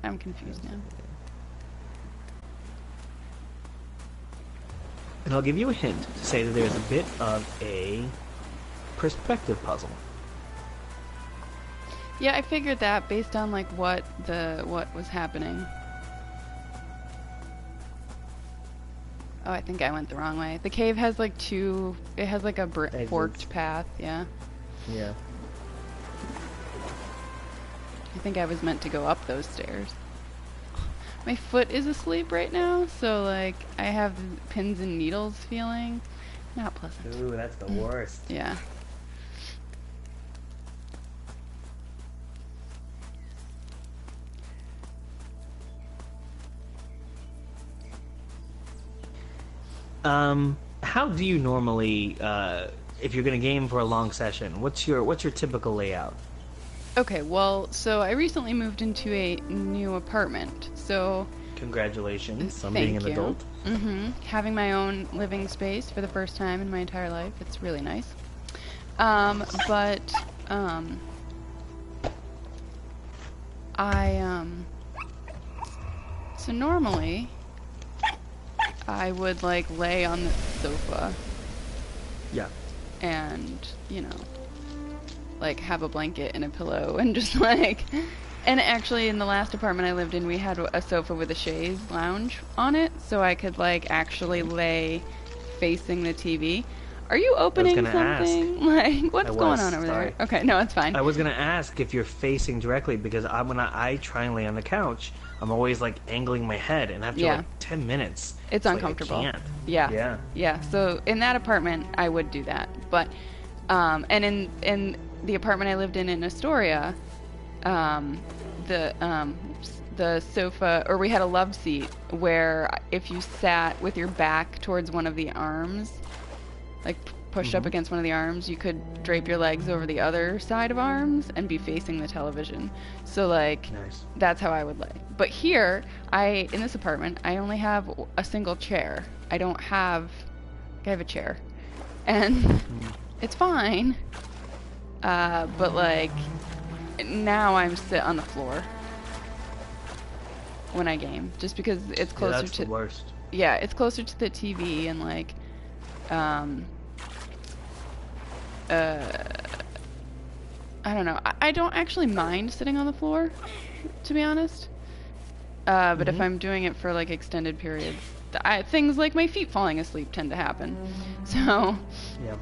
B: I'm confused now.
A: And I'll give you a hint to say that there's a bit of a perspective puzzle.
B: Yeah, I figured that based on like what was happening. Oh, I think I went the wrong way. The cave has like it has like a forked path, yeah.
A: Yeah.
B: I think I was meant to go up those stairs. My foot is asleep right now, so like I have pins and needles feeling. Not pleasant.
A: Ooh, that's the worst.
B: Yeah.
A: How do you normally, if you're going to game for a long session, what's your typical layout?
B: Okay, well, so I recently moved into a new apartment, so...
A: Congratulations on
B: Thank
A: being an
B: you.
A: adult.
B: Having my own living space for the first time in my entire life. It's really nice. But I so normally I would like lay on the sofa
A: Yeah.
B: and, you know, like have a blanket and a pillow and just like, and actually in the last apartment I lived in we had a sofa with a chaise lounge on it, so I could like actually lay facing the TV. Are you
A: I was
B: opening
A: gonna ask.
B: something? Like,
A: I
B: what's going on
A: was.
B: over there?
A: Sorry.
B: Okay, no, it's fine.
A: I was gonna ask if you're facing directly because when I try and lay on the couch, I'm always like angling my head, and after
B: Yeah.
A: like 10 minutes,
B: It's
A: like I
B: uncomfortable.
A: can't.
B: Yeah.
A: Yeah.
B: Yeah. So in that apartment, I would do that. But, and in the apartment I lived in Astoria, um, the sofa, or we had a love seat where if you sat with your back towards one of the arms, like pushed up against one of the arms, you could drape your legs over the other side of arms and be facing the television. So like,
A: Nice.
B: that's how I would lay. But here, in this apartment, I only have a single chair. I don't have, I have a chair. And it's fine. But like, now I'm sit on the floor when I game, just because it's
A: Yeah,
B: closer
A: that's
B: to,
A: the worst.
B: yeah, it's closer to the TV and like, I don't know. I don't actually mind sitting on the floor, to be honest. But if I'm doing it for like extended periods, things like my feet falling asleep tend to happen. So,
A: Yeah.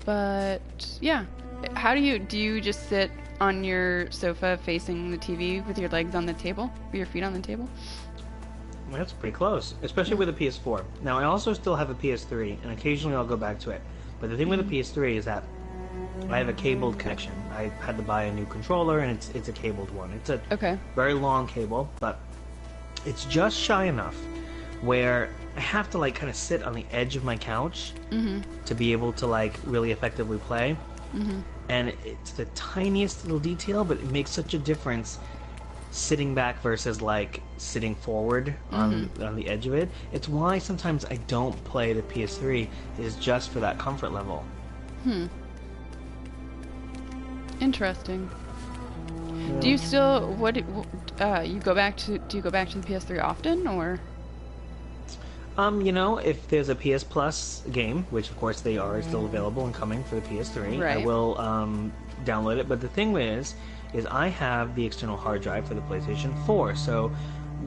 B: But yeah, how do you just sit on your sofa facing the TV with your legs on the table, with your feet on the table?
A: That's pretty close, especially with a PS4. Now, I also still have a PS3, and occasionally I'll go back to it. But the thing with the PS3 is that I have a cabled connection. I had to buy a new controller, and it's a cabled one. It's a
B: Okay.
A: very long cable, but it's just shy enough where I have to like kind of sit on the edge of my couch to be able to like really effectively play. And it's the tiniest little detail, but it makes such a difference sitting back versus like sitting forward on the edge of it. It's why sometimes I don't play the PS3, is just for that comfort level.
B: Interesting.
A: Yeah.
B: Do you still you go back to do you go back to the PS3 often, or?
A: You know, if there's a PS Plus game, which of course they are still available and coming for the PS3, I
B: Right.
A: will download it. But the thing is I have the external hard drive for the PlayStation 4, so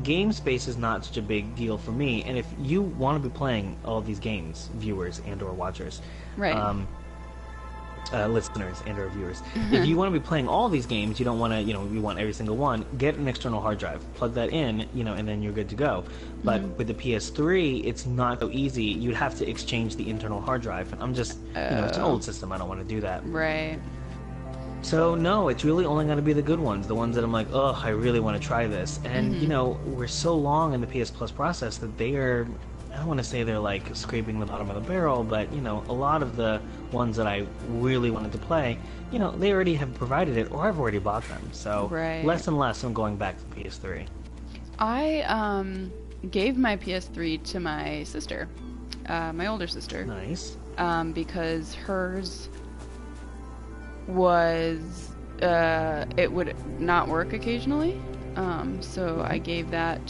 A: game space is not such a big deal for me. And if you want to be playing all these games, viewers and/or watchers,
B: Right.
A: Listeners and/or viewers, if you want to be playing all these games, you don't want to, you want every single one. Get an external hard drive, plug that in, and then you're good to go. But with the PS3, it's not so easy. You'd have to exchange the internal hard drive, and I'm just, it's an old system. I don't want to do that.
B: Right.
A: So no, it's really only going to be the good ones, the ones that I'm like, oh, I really want to try this. And we're so long in the PS Plus process that they are, I don't want to say they're like scraping the bottom of the barrel, but a lot of the ones that I really wanted to play, they already have provided it, or I've already bought them. So
B: Right.
A: less and less I'm going back to PS3.
B: I gave my PS3 to my sister, my older sister.
A: Nice.
B: Because hers was it would not work occasionally, so I gave that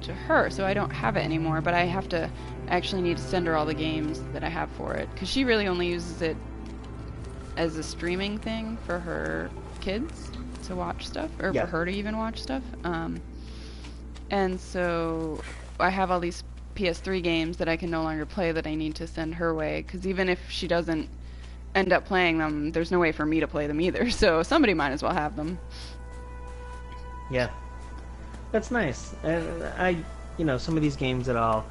B: to her, so I don't have it anymore, but I have to actually need to send her all the games that I have for it, because she really only uses it as a streaming thing for her kids to watch stuff, or
A: Yeah.
B: for her to even watch stuff. And so I have all these PS3 games that I can no longer play that I need to send her way, because even if she doesn't end up playing them, there's no way for me to play them either, so somebody might as well have them.
A: Yeah. That's nice. And some of these games that I'll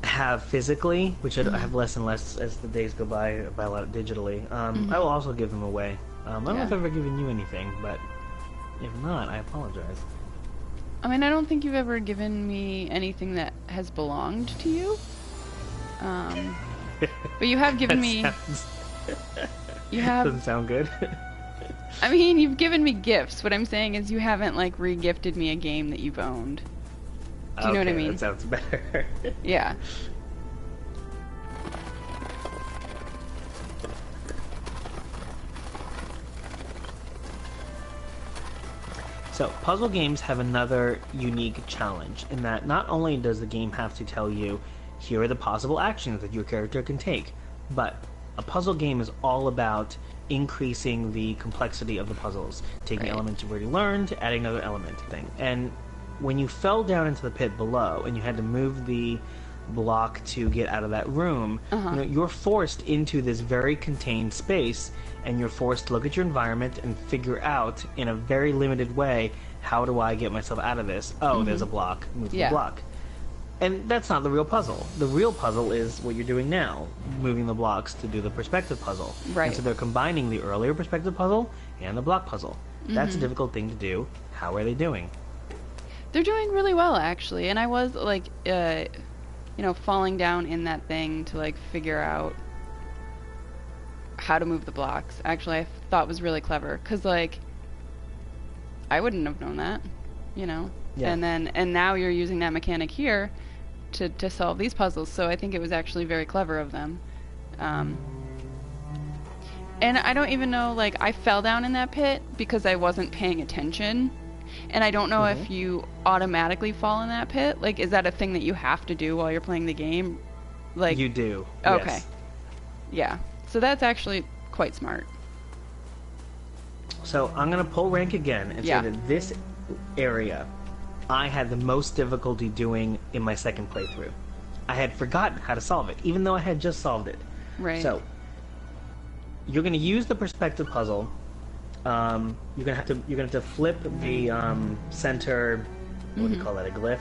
A: have physically, which I have less and less as the days go by, I buy a lot digitally, I will also give them away. I don't know if I've ever given you anything, but if not, I apologize.
B: I mean, I don't think you've ever given me anything that has belonged to you. But you have given me... You have...
A: Doesn't sound good.
B: I mean, you've given me gifts. What I'm saying is you haven't, like, re-gifted me a game that you've owned. Do you know what I mean?
A: That sounds better.
B: Yeah.
A: So, puzzle games have another unique challenge in that not only does the game have to tell you, here are the possible actions that your character can take, but a puzzle game is all about increasing the complexity of the puzzles, taking
B: Right.
A: elements you've already learned, adding another element thing. And when you fell down into the pit below and you had to move the block to get out of that room, you're forced into this very contained space, and you're forced to look at your environment and figure out in a very limited way, how do I get myself out of this? Oh, there's a block, move the block. And that's not the real puzzle. The real puzzle is what you're doing now, moving the blocks to do the perspective puzzle.
B: Right.
A: And so they're combining the earlier perspective puzzle and the block puzzle. That's a difficult thing to do. How are they doing?
B: They're doing really well, actually. And I was like, falling down in that thing to like figure out how to move the blocks. Actually, I thought was really clever because like I wouldn't have known that, you know.
A: Yeah.
B: And now you're using that mechanic here to solve these puzzles. So I think it was actually very clever of them. And I don't even know, like, I fell down in that pit because I wasn't paying attention. And I don't know if you automatically fall in that pit. Like, is that a thing that you have to do while you're playing the game? Like,
A: You do.
B: okay.
A: Yes.
B: Yeah. So that's actually quite smart.
A: So I'm going to pull rank again and say that this area I had the most difficulty doing in my second playthrough. I had forgotten how to solve it, even though I had just solved it.
B: Right.
A: So you're going to use the perspective puzzle. You're gonna have to flip the center. What do you call that? A glyph.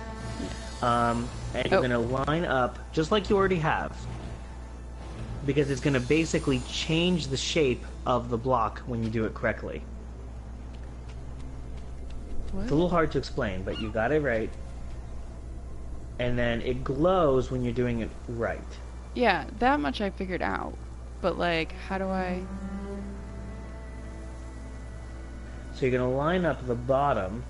A: And you're gonna line up just like you already have, because it's gonna basically change the shape of the block when you do it correctly.
B: What?
A: It's a little hard to explain, but you got it right. And then it glows when you're doing it right.
B: Yeah, that much I figured out. But, like, how do I...
A: So you're going to line up the bottom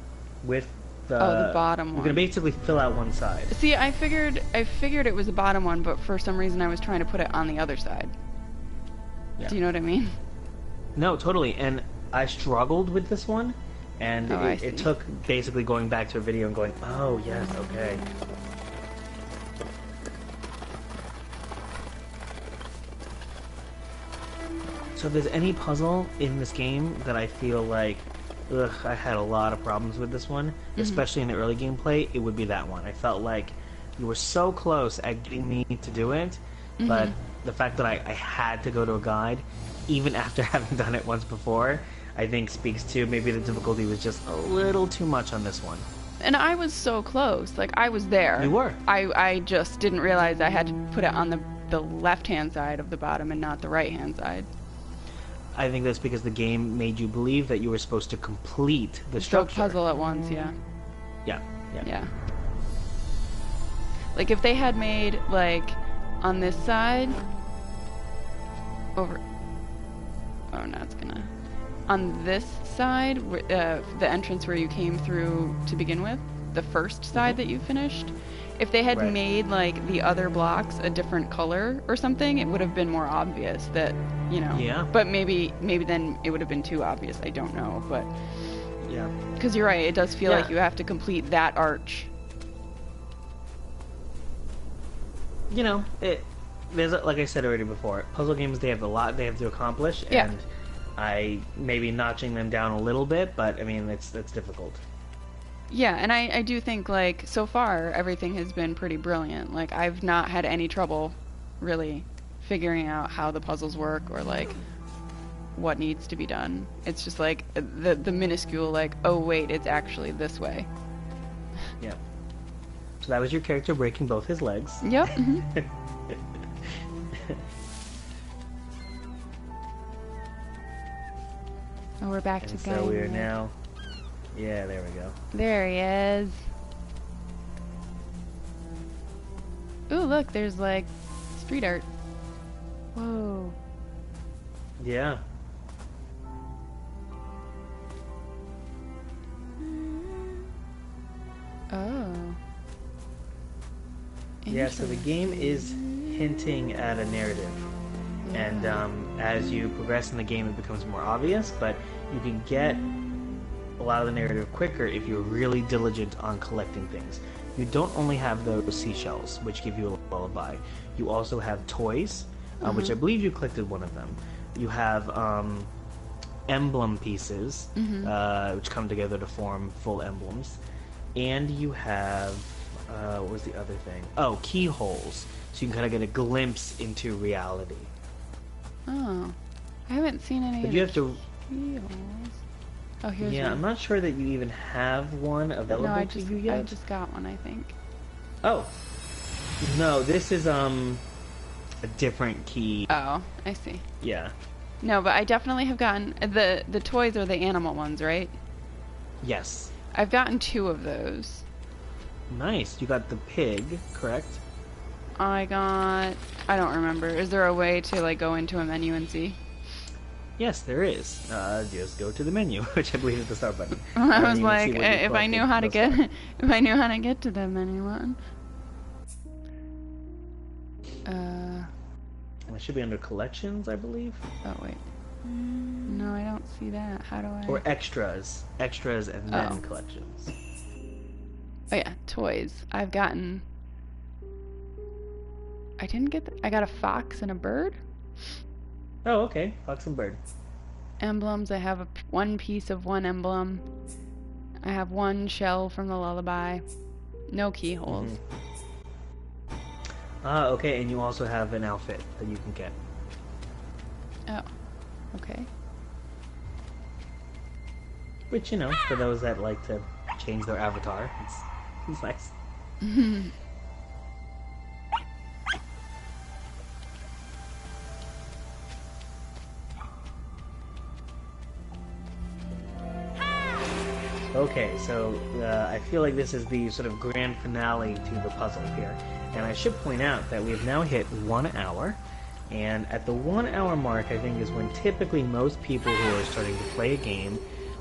A: with the...
B: Oh, the bottom one.
A: You're going to basically fill out one side.
B: See, I figured it was the bottom one, but for some reason I was trying to put it on the other side.
A: Yeah.
B: Do you know what I mean?
A: No, totally. And I struggled with this one, and
B: Oh,
A: it took basically going back to a video and going, oh, yes, okay. So if there's any puzzle in this game that I feel like, I had a lot of problems with this one, especially in the early gameplay, it would be that one. I felt like you were so close at getting me to do it, but the fact that I had to go to a guide, even after having done it once before, I think speaks to maybe the difficulty was just a little too much on this one.
B: And I was so close. Like, I was there.
A: You were.
B: I just didn't realize I had to put it on the left-hand side of the bottom and not the right-hand side.
A: I think that's because the game made you believe that you were supposed to complete the
B: The
A: structure.
B: puzzle at once, yeah.
A: Yeah.
B: Yeah. Like, if they had made, like, on this side, over... Oh, no, it's gonna... On this side, the entrance where you came through to begin with, the first side that you finished, if they had made, like, the other blocks a different color or something, it would have been more obvious that, you know...
A: Yeah.
B: But maybe then it would have been too obvious, I don't know, but...
A: Yeah.
B: Because you're right, it does feel like you have to complete that arch.
A: You know, there's like I said already before, puzzle games, they have a lot they have to accomplish,
B: Yeah.
A: and I maybe notching them down a little bit, but I mean it's difficult.
B: Yeah, and I do think, like, so far everything has been pretty brilliant. Like, I've not had any trouble really figuring out how the puzzles work or, like, what needs to be done. It's just like the minuscule, like, oh wait, it's actually this way.
A: Yeah. So that was your character breaking both his legs.
B: Yep. Oh, we're back to
A: And so
B: going.
A: we are now. Yeah, there we go.
B: There he is. Ooh, look, there's, like, street art. Whoa.
A: Yeah.
B: Oh.
A: Yeah, so the game is hinting at a narrative. And as you progress in the game, it becomes more obvious, but you can get lot of the narrative quicker if you're really diligent on collecting things. You don't only have those seashells, which give you a lullaby. You also have toys, which I believe you collected one of them. You have emblem pieces, which come together to form full emblems. And you have, what was the other thing? Oh, keyholes. So you can kind of get a glimpse into reality.
B: Oh. I haven't seen any
A: But
B: of
A: you
B: the
A: have to...
B: keyholes. Oh, here's
A: Yeah,
B: one.
A: I'm not sure that you even have one available to you yet.
B: I just got one, I think.
A: Oh. No, this is, a different key.
B: Oh, I see.
A: Yeah.
B: No, but I definitely have gotten... The toys are the animal ones, right?
A: Yes.
B: I've gotten 2 of those.
A: Nice. You got the pig, correct?
B: I don't remember. Is there a way to, like, go into a menu and see?
A: Yes, there is. Just go to the menu, which I believe is the start button.
B: I was
A: don't even
B: like,
A: see what you
B: if I knew
A: collected,
B: how to
A: they'll start.
B: get... If I knew how to get to the menu one.
A: It should be under collections, I believe.
B: Oh, wait. No, I don't see that. How do I...
A: Or extras. Extras and then
B: Oh.
A: collections.
B: Oh, yeah. Toys. I've gotten... I didn't get... I got a fox and a bird.
A: Oh, okay. Fox and bird.
B: Emblems. I have one piece of one emblem. I have one shell from the lullaby. No keyholes.
A: Okay, and you also have an outfit that you can get.
B: Oh. Okay.
A: Which, you know, for those that like to change their avatar, it's nice. Okay, so I feel like this is the sort of grand finale to the puzzle here. And I should point out that we have now hit 1 hour. And at the 1 hour mark, I think, is when typically most people who are starting to play a game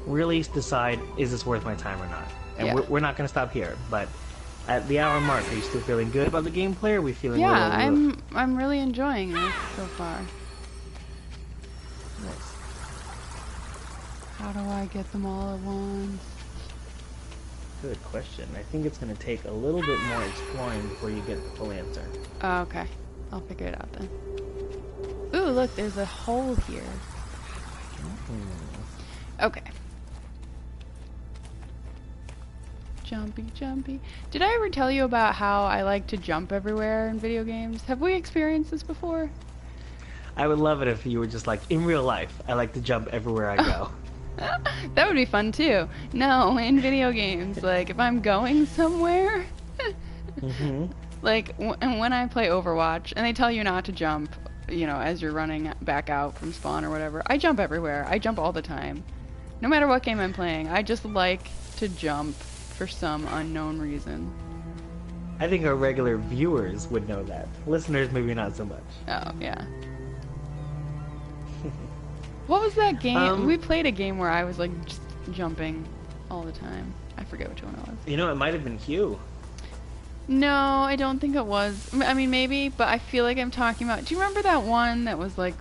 A: really decide, is this worth my time or not? And
B: Yeah.
A: we're not going to stop here. But at the hour mark, are you still feeling good about the gameplay, or are we feeling
B: Yeah,
A: a little...
B: I'm really enjoying this so far.
A: Nice.
B: How do I get them all at once?
A: Good question. I think it's going to take a little bit more exploring before you get the full answer.
B: Oh, okay. I'll figure it out then. Ooh, look, there's a hole here. Okay. Jumpy, jumpy. Did I ever tell you about how I like to jump everywhere in video games? Have we experienced this before?
A: I would love it if you were just like, in real life, I like to jump everywhere I go.
B: That would be fun too. No, in video games, like if I'm going somewhere, like when I play Overwatch and they tell you not to jump, you know, as you're running back out from spawn or whatever, I jump everywhere. I jump all the time. No matter what game I'm playing, I just like to jump for some unknown reason.
A: I think our regular viewers would know that. Listeners, maybe not so much.
B: Oh, yeah. What was that game? We played a game where I was like just jumping all the time. I forget which one it was.
A: You know, it might have been Hugh.
B: No, I don't think it was. I mean, maybe, but I feel like I'm talking about... Do you remember that one that was like...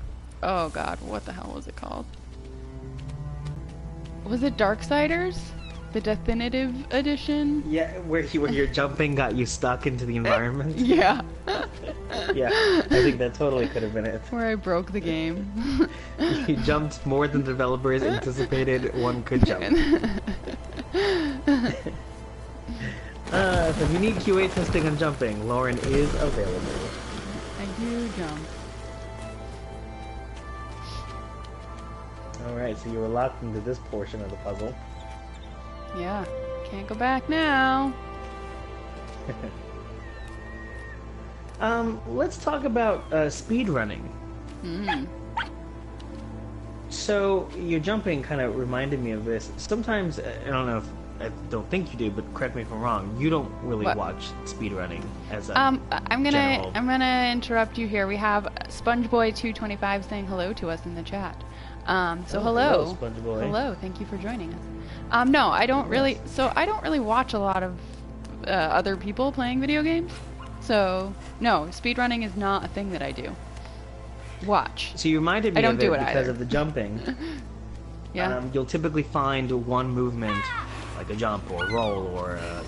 B: Oh, God, what the hell was it called? Was it Darksiders? The definitive edition?
A: Yeah, where your jumping got you stuck into the environment.
B: Yeah.
A: Yeah, I think that totally could have been it.
B: Where I broke the game.
A: You jumped more than the developers anticipated one could jump. So if you need QA testing on jumping, Lauren is available.
B: I do jump.
A: Alright, so you were locked into this portion of the puzzle.
B: Yeah. Can't go back now.
A: Let's talk about speed running. So your jumping kind of reminded me of this. Sometimes I don't know if I don't think you do, but correct me if I'm wrong. You don't really
B: What?
A: watch speed running as a
B: I'm
A: general.
B: gonna interrupt you here. We have SpongeBoy225 saying hello to us in the chat. So hello.
A: Hello, SpongeBoy.
B: Hello, thank you for joining us. No, I don't really. So I don't really watch a lot of other people playing video games. So no, speedrunning is not a thing that I do. Watch.
A: So you reminded me
B: I don't
A: of
B: do
A: it
B: it
A: because
B: either.
A: of the jumping.
B: Yeah.
A: You'll typically find one movement, like a jump or a roll or a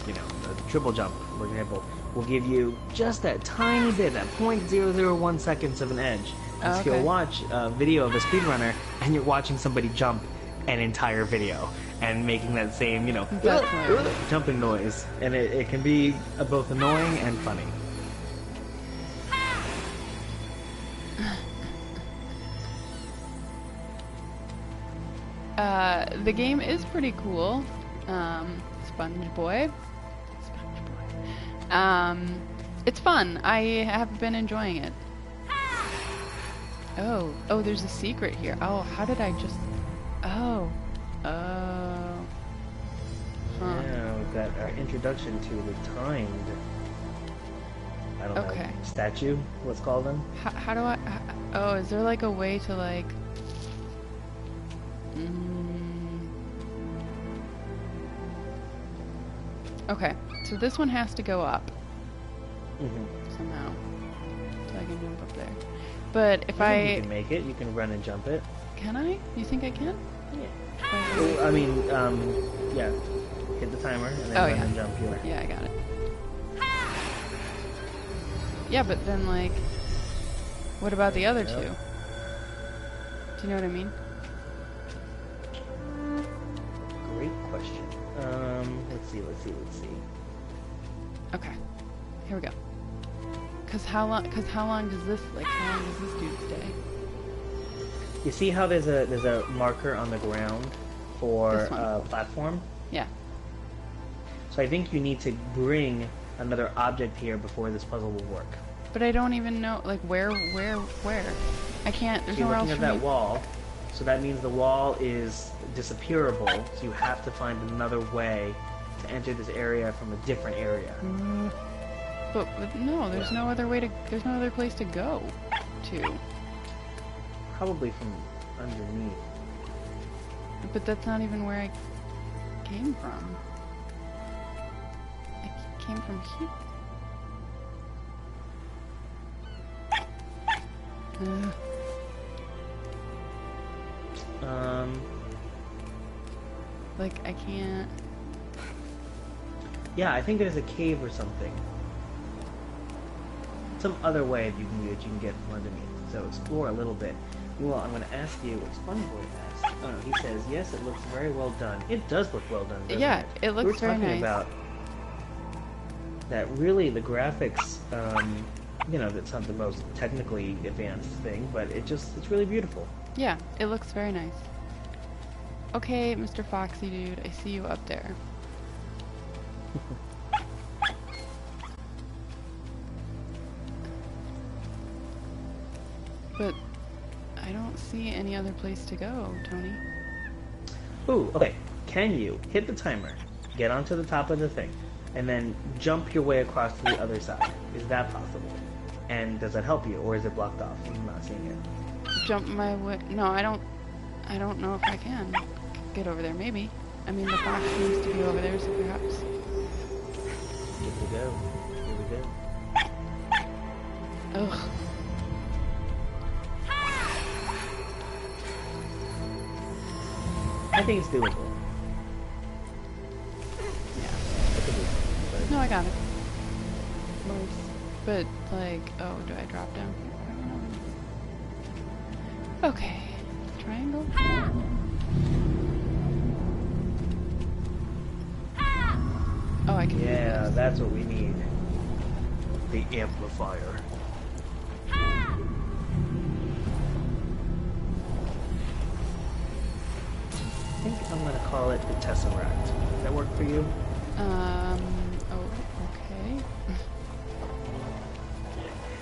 A: triple jump, for example, will give you just that tiny bit, that 0.001 seconds of an edge. And
B: Oh,
A: so you'll
B: okay.
A: watch a video of a speedrunner, and you're watching somebody jump an entire video and making that same,
B: That's hilarious.
A: jumping noise, and it can be both annoying and funny.
B: The game is pretty cool. Sponge Boy. It's fun. I have been enjoying it. Oh, there's a secret here. Oh, how did I just... Oh. Huh.
A: Yeah, we've got our introduction to the timed, I don't know,
B: Okay.
A: statue, let's call them.
B: How do I... Oh, is there like a way to like... Okay, so this one has to go up somehow. So I can jump up there. But if
A: I think
B: I...
A: you can make it, you can run and jump it.
B: Can I? You think I can?
A: Yeah. Well, I mean, yeah. Hit the timer and then run and jump here.
B: Yeah, I got it. Yeah, but then like... What about the other two? Do you know what I mean?
A: Great question. Let's see.
B: Okay. Here we go. Cause how long does this dude stay?
A: You see how there's a marker on the ground for
B: This one.
A: platform?
B: Yeah.
A: So I think you need to bring another object here before this puzzle will work.
B: But I don't even know, like, where? I can't, there's
A: So you're
B: nowhere else
A: looking
B: for
A: at
B: me.
A: that wall, so that means the wall is disappearable, so you have to find another way to enter this area from a different area.
B: But no, there's no other way to, there's no other place to go to.
A: Probably from underneath.
B: But that's not even where I came from. I came from here. Like, I can't...
A: Yeah, I think there's a cave or something. Some other way that you can get from underneath. So explore a little bit. Well, I'm going to ask you what SpongeBob asked. Oh, no, he says, yes, it looks very well done. It does look well done, doesn't
B: Yeah,
A: it?
B: it looks very
A: We were talking
B: nice.
A: about that really the graphics, that's not the most technically advanced thing, but it's really beautiful.
B: Yeah, it looks very nice. Okay, Mr. Foxy dude, I see you up there. But I don't see any other place to go, Tony.
A: Ooh, okay. Can you hit the timer, get onto the top of the thing, and then jump your way across to the other side? Is that possible? And does that help you, or is it blocked off? I'm not seeing it.
B: Jump my way... No, I don't know if I can get over there. Maybe. I mean, the fox seems to be over there, so perhaps...
A: Here we go. Here we go.
B: Ugh.
A: I think it's doable.
B: Yeah.
A: I could do it, but
B: No, I got it. But, like... Oh, do I drop down here? Okay. Triangle? Oh, I can do
A: yeah,
B: this.
A: that's what we need. The amplifier. I think I'm gonna call it the Tesseract. Does that work for you?
B: Oh, okay.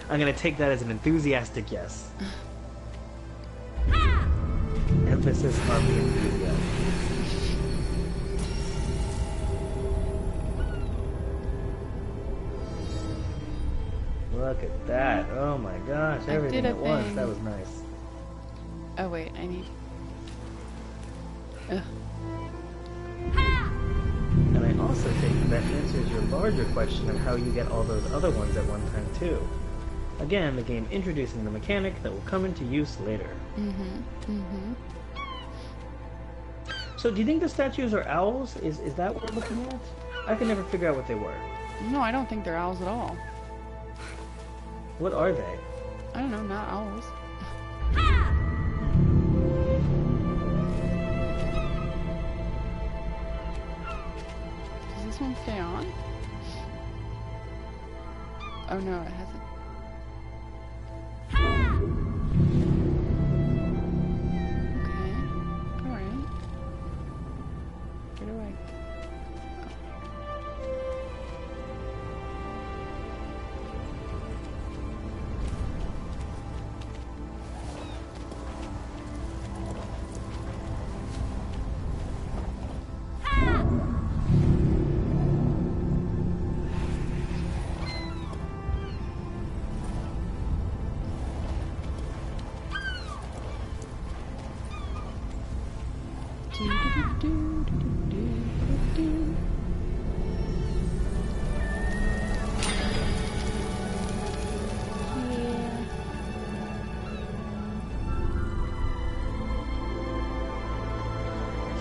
A: I'm gonna take that as an enthusiastic yes. Emphasis on the enthusiasm. Look at that. Oh my gosh,
B: I
A: everything
B: did a
A: at once.
B: thing.
A: That was nice.
B: Oh, wait, I need... Ugh.
A: And I also think that answers your larger question of how you get all those other ones at one time too. Again, the game introducing the mechanic that will come into use later. So do you think the statues are owls? Is that what we're looking at? I could never figure out what they were.
B: No, I don't think they're owls at all.
A: What are they?
B: I don't know, not owls. Does this one stay on? Oh no, it hasn't. Okay. Alright. Where do I...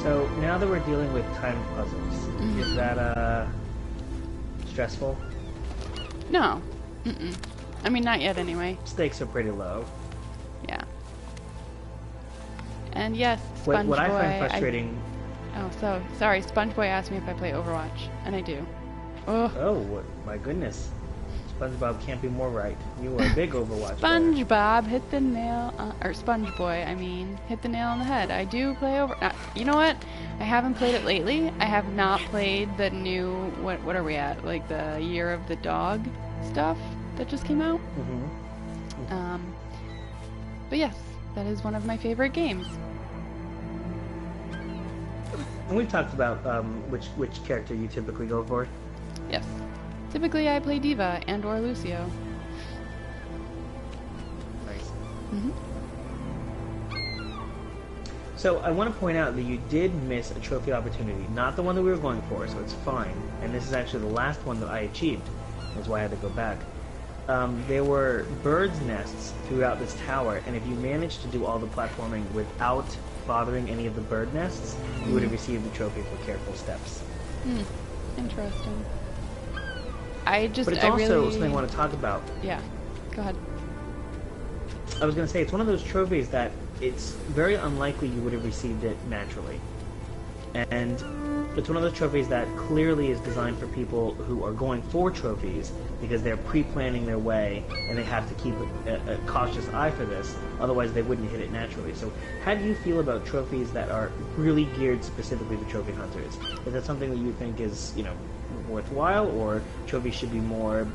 A: So now that we're dealing with timed puzzles, is that stressful?
B: No. Mm-mm. I mean, not yet anyway.
A: Stakes are pretty low.
B: Yeah. And yes,
A: What
B: SpongeBoy...
A: I find frustrating...
B: Oh, so, sorry, SpongeBoy asked me if I play Overwatch, and I do. Ugh.
A: Oh, my goodness. SpongeBob can't be more right. You are a big Overwatch player.
B: SpongeBob hit the nail, or SpongeBoy, I mean, hit the nail on the head. I do play you know what? I haven't played it lately. I have not played the new, what are we at? Like the Year of the Dog stuff that just came out?
A: Mm-hmm.
B: But yes, that is one of my favorite games.
A: And we've talked about which character you typically go for.
B: Yes. Typically I play Diva and or Lucio.
A: Nice.
B: Mm-hmm.
A: So I want to point out that you did miss a trophy opportunity, not the one that we were going for, so it's fine. And this is actually the last one that I achieved. That's why I had to go back. There were birds' nests throughout this tower, and if you managed to do all the platforming without bothering any of the bird nests, you would have received the trophy for careful steps.
B: Interesting.
A: But it's also something I want to talk about.
B: Yeah, go ahead.
A: I was going to say, it's one of those trophies that it's very unlikely you would have received it naturally. And it's one of those trophies that clearly is designed for people who are going for trophies because they're pre-planning their way and they have to keep a cautious eye for this, otherwise they wouldn't hit it naturally. So how do you feel about trophies that are really geared specifically to trophy hunters? Is that something that you think is, worthwhile, or trophies should be more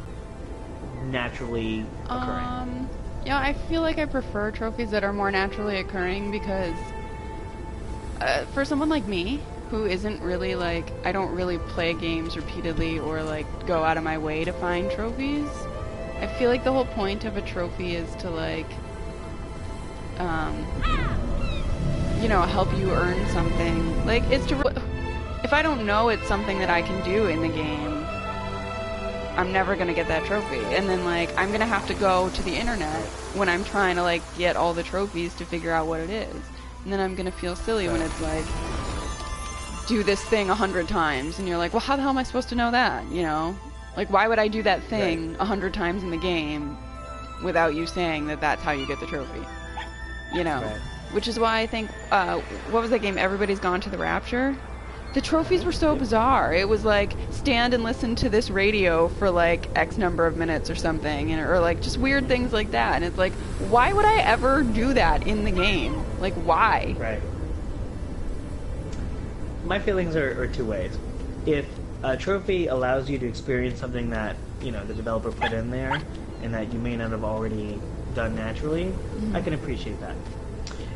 A: naturally occurring?
B: Yeah, I feel like I prefer trophies that are more naturally occurring because for someone like me, who isn't really I don't really play games repeatedly or go out of my way to find trophies, I feel like the whole point of a trophy is to help you earn something. If I don't know it's something that I can do in the game, I'm never gonna get that trophy. And then I'm gonna have to go to the internet when I'm trying to get all the trophies to figure out what it is. And then I'm gonna feel silly when it's do this thing 100 times, and you're like, well, how the hell am I supposed to know that? Why would I do that thing 100 times in the game without you saying that that's how you get the trophy?
A: Right.
B: Which is why I think, what was that game, Everybody's Gone to the Rapture? The trophies were so bizarre. It was stand and listen to this radio for X number of minutes or something, or just weird things like that. And it's why would I ever do that in the game? Why?
A: Right. My feelings are two ways. If a trophy allows you to experience something that, the developer put in there and that you may not have already done naturally, I can appreciate that.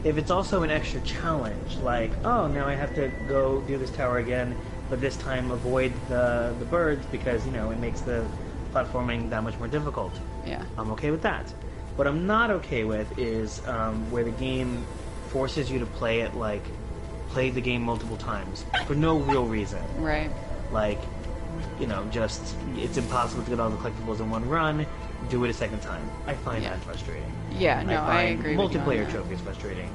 A: If it's also an extra challenge, oh, now I have to go do this tower again, but this time avoid the birds because, it makes the platforming that much more difficult.
B: Yeah.
A: I'm okay with that. What I'm not okay with is where the game forces you to play the game multiple times for no real reason.
B: Right.
A: Just it's impossible to get all the collectibles in one run. Do it a second time. I find that frustrating.
B: Yeah, no, I agree with you on
A: multiplayer
B: that.
A: trophies frustrating.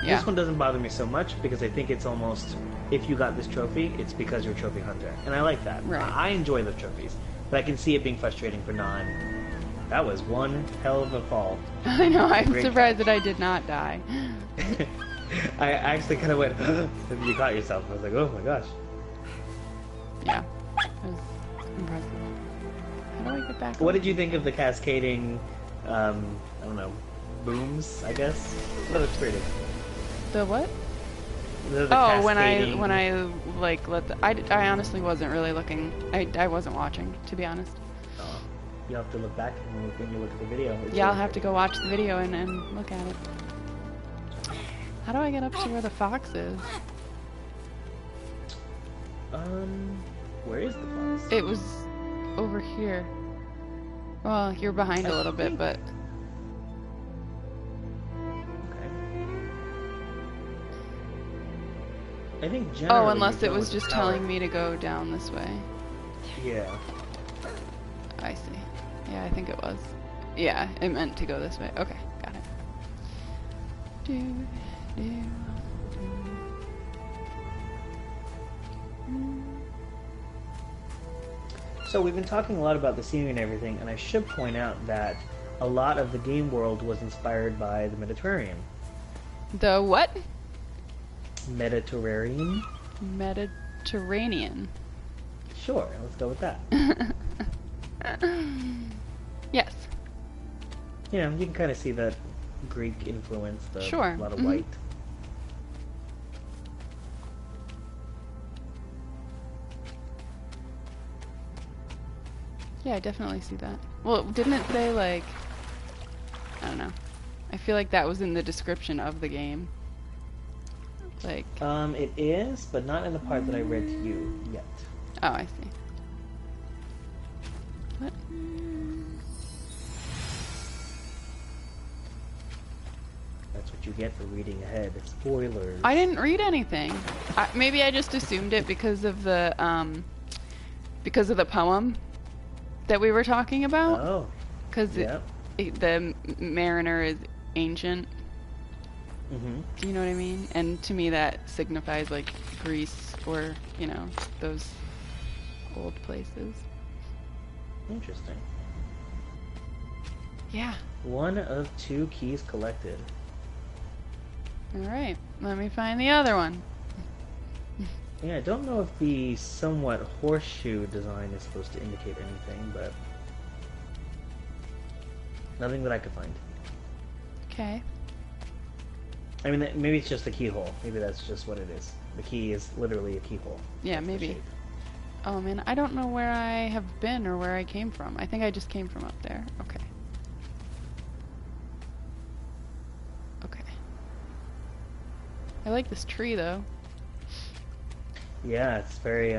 B: Yeah.
A: This one doesn't bother me so much because I think it's almost, if you got this trophy, it's because you're a trophy hunter. And I like that.
B: Right.
A: I enjoy the trophies. But I can see it being frustrating for non. That was one hell of a fall.
B: I know, I'm
A: Great
B: surprised
A: catch.
B: that I did not die.
A: I actually kind of went, you caught yourself. I was like, oh my gosh.
B: Yeah. It was impressive. How do I get back?
A: What did you think of the cascading, I don't know, booms, I guess? That looks pretty.
B: The what?
A: The
B: Oh, when
A: cascading-
B: I like let the I honestly wasn't really looking. I wasn't watching, to be honest.
A: Oh, you'll have to look back when you look at the video. It's
B: Yeah, I'll
A: really
B: have to
A: pretty.
B: go watch the video and look at it. How do I get up to where the fox is?
A: Where is the fox?
B: It was over here. Well, you're behind a little bit, but
A: Okay. I think generally.
B: oh, unless
A: you
B: it
A: go
B: was
A: with the
B: just
A: tower.
B: telling me to go down this way.
A: Yeah.
B: I see. Yeah, I think it was. Yeah, it meant to go this way. Okay, got it. Do, do, do.
A: So we've been talking a lot about the scenery and everything, and I should point out that a lot of the game world was inspired by the Mediterranean.
B: The what?
A: Mediterranean?
B: Mediterranean.
A: Sure, let's go with that.
B: Yes.
A: You know, you can kind of see that Greek influence, the
B: Sure,
A: a lot of
B: mhm.
A: white.
B: Yeah, I definitely see that. Well, didn't it say, like, I don't know. I feel like that was in the description of the game. Like,
A: It is, but not in the part that I read to you yet.
B: oh, I see. What?
A: That's what you get for reading ahead. Spoilers.
B: I didn't read anything. Maybe I just assumed it because of the poem that we were talking about.
A: Oh,
B: Because
A: yeah.
B: the mariner is ancient.
A: Mm-hmm.
B: Do you know what I mean? And to me that signifies like Greece or, you know, those old places.
A: Interesting.
B: Yeah.
A: 1 of 2 keys collected.
B: Alright. Let me find the other one.
A: Yeah, I don't know if the somewhat horseshoe design is supposed to indicate anything, but nothing that I could find.
B: Okay.
A: I mean, maybe it's just a keyhole. Maybe that's just what it is. The key is literally a keyhole.
B: Yeah,
A: That's the
B: maybe.
A: shape.
B: Oh man, I don't know where I have been or where I came from. I think I just came from up there. Okay. Okay. I like this tree though.
A: Yeah, it's very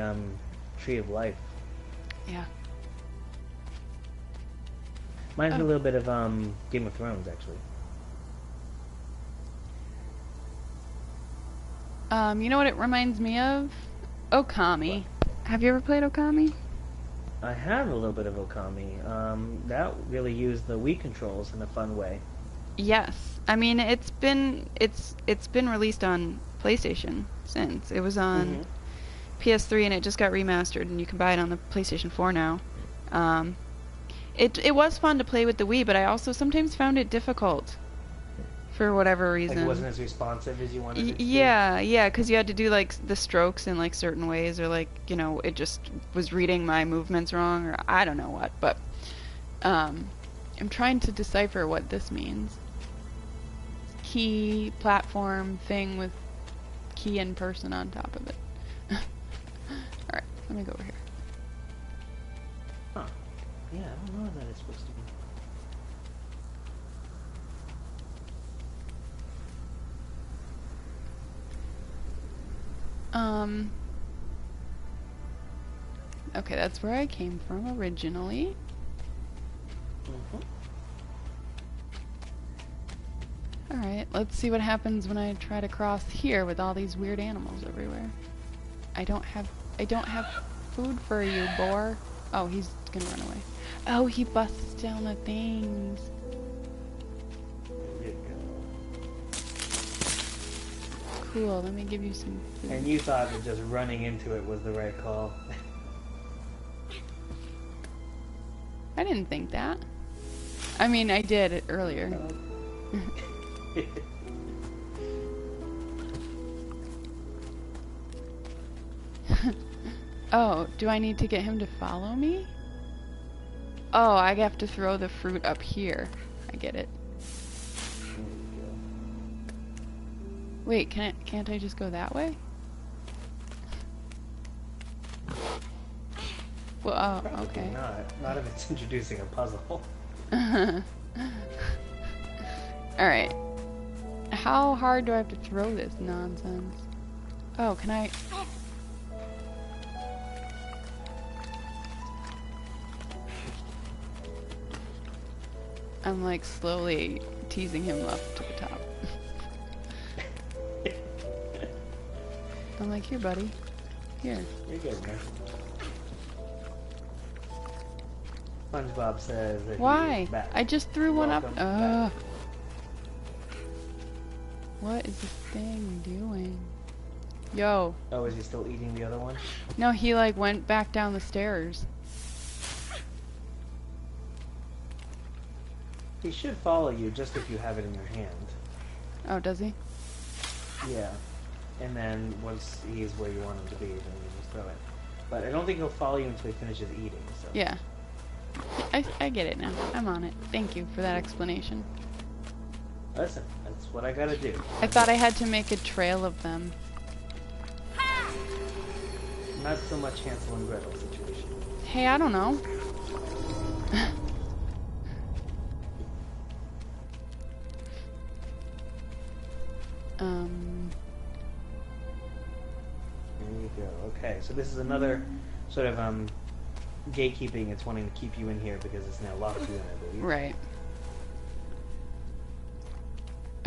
A: tree of life.
B: Yeah.
A: Reminds me
B: Oh.
A: a little bit of Game of Thrones, actually.
B: You know what it reminds me of? Okami. Have you ever played Okami?
A: I have a little bit of Okami. That really used the Wii controls in a fun way.
B: Yes. I mean, it's been released on PlayStation since. It was on
A: Mhm.
B: PS3 and it just got remastered and you can buy it on the PlayStation 4 now. It was fun to play with the Wii, but I also sometimes found it difficult for whatever
A: Like
B: reason.
A: it wasn't as responsive as you wanted it to be.
B: Yeah, because you had to do like the strokes in like certain ways, or like, you know, it just was reading my movements wrong, or I don't know what. But I'm trying to decipher what this means. Key platform thing with key and person on top of it. All right, let me go over here.
A: Huh. Yeah, I don't know what that is supposed to be.
B: Okay, that's where I came from originally.
A: Mhm.
B: Alright, let's see what happens when I try to cross here with all these weird animals everywhere. I don't have food for you, boar. Oh, he's gonna run away. Oh, he busts down the things.
A: There you go.
B: cool. Let me give you some food.
A: And you thought that just running into it was the right call.
B: I didn't think that. I mean, I did it earlier. Oh, do I need to get him to follow me? Oh, I have to throw the fruit up here. I get it. Wait, can't I just go that way? Well, oh, okay.
A: Not if it's introducing a puzzle.
B: Alright. How hard do I have to throw this nonsense? Oh, can I... I'm like slowly teasing him up to the top. I'm like, here, buddy. Here.
A: You're good, man. SpongeBob says that
B: Why?
A: he is back.
B: I just threw one up.
A: Welcome back.
B: What is this thing doing? Yo.
A: Oh, is he still eating the other one?
B: No, he like went back down the stairs.
A: He should follow you just if you have it in your hand.
B: Oh, does he?
A: Yeah. And then once he's where you want him to be, then you just throw it. But I don't think he'll follow you until he finishes eating. So.
B: Yeah. I get it now. I'm on it. Thank you for that explanation.
A: Listen, that's what I gotta do.
B: I thought I had to make a trail of them.
A: Not so much Hansel and Gretel situation.
B: Hey, I don't know.
A: There you go. Okay, so this is another sort of gatekeeping. It's wanting to keep you in here because it's now locked you in, I believe.
B: Right.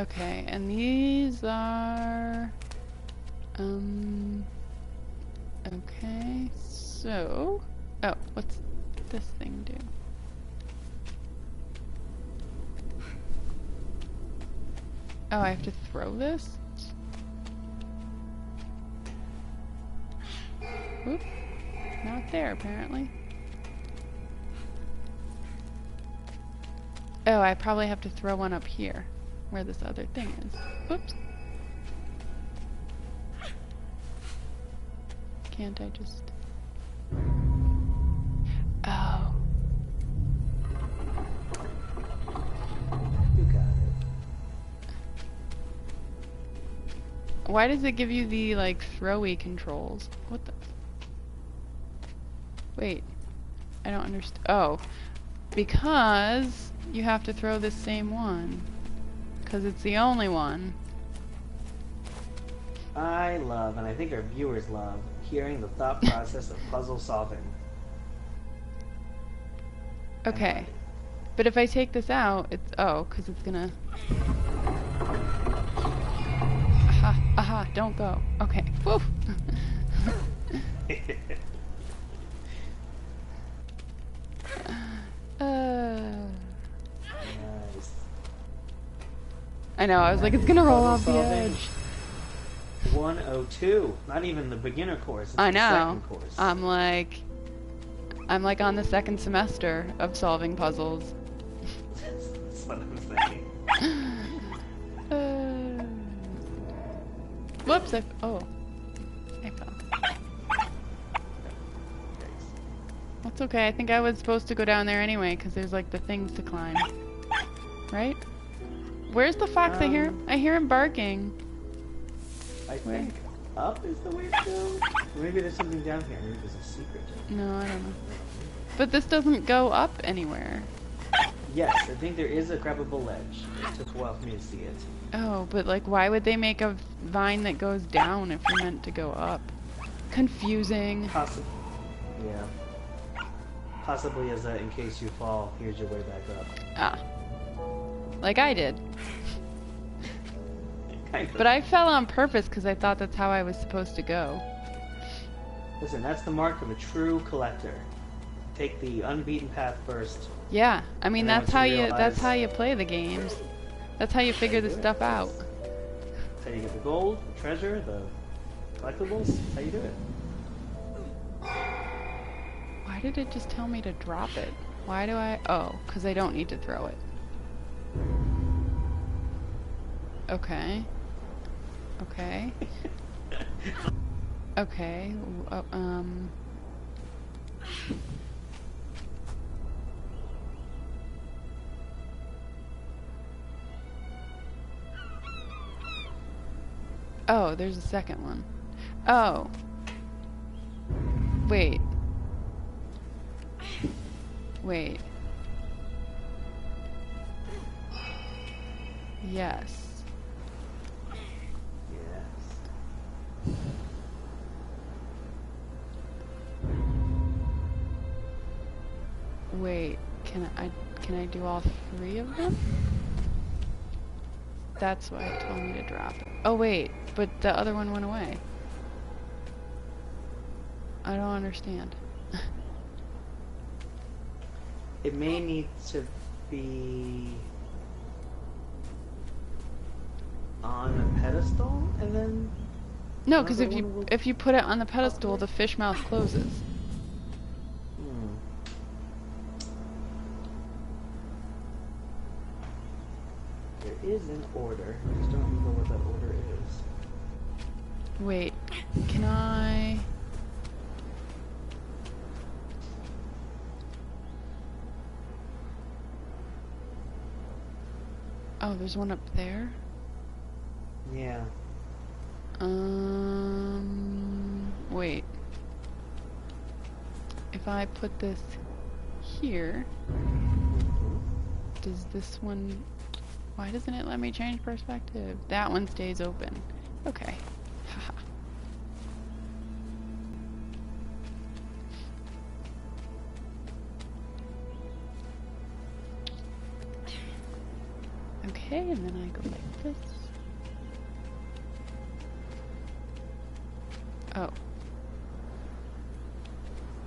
B: Okay, and these are... Okay, so... Oh, what's this thing do? Oh, I have to throw this? Oop. Not there, apparently. Oh, I probably have to throw one up here, where this other thing is. Whoops. Can't I just... Oh.
A: You got it.
B: Why does it give you the, like, throwy controls? What the... Wait. I don't understand. Oh. Because you have to throw the same one. Because it's the only one.
A: I love, and I think our viewers love, hearing the thought process of puzzle solving.
B: Okay. But if I take this out, it's... Oh, because it's gonna... Aha, aha, don't go. Okay. Woo!
A: Nice.
B: I know, I was like, it's gonna roll off the
A: Solving.
B: edge.
A: 102. Not even the beginner course. It's
B: I
A: the
B: know.
A: second course.
B: I'm like on the second semester of solving puzzles.
A: That's what I'm saying.
B: Whoops, I fell. That's okay, I think I was supposed to go down there anyway, because there's like the things to climb. Right? Where's the fox? I hear him barking.
A: I think up is the way to go. Or maybe there's something down here. Maybe there's a secret.
B: No, I don't know. But this doesn't go up anywhere.
A: Yes, I think there is a grabbable ledge. It took a while for me to see it.
B: Oh, but like, why would they make a vine that goes down if you're meant to go up? Confusing.
A: Possibly. Yeah. Possibly as in case you fall, here's your way back up.
B: Ah. Like I did.
A: Kind of.
B: But I fell on purpose because I thought that's how I was supposed to go.
A: Listen, that's the mark of a true collector. Take the unbeaten path first.
B: Yeah, I mean
A: And then
B: that's how
A: once you
B: you
A: realize-
B: play the games. That's how you figure this stuff out.
A: how you get the gold, the treasure, the collectibles. That's how you do it.
B: Why did it just tell me to drop it? Why do I... Oh, because I don't need to throw it. Okay. Okay. Okay. Oh, there's a second one. Oh. Wait. Wait. Yes.
A: Yes.
B: Wait. Can I do all three of them? That's why it told me to drop it. Oh wait, but the other one went away. I don't understand.
A: It may need to be on a pedestal, and then
B: No, because
A: another one will...
B: if you put it on the pedestal, the fish mouth closes.
A: Hmm. There is an order. I just don't remember what that order is.
B: Wait, can I... Oh, there's one up there?
A: Yeah.
B: Wait. If I put this here, does this one... Why doesn't it let me change perspective? That one stays open. Okay. Haha. Okay, and then I go like this. Oh.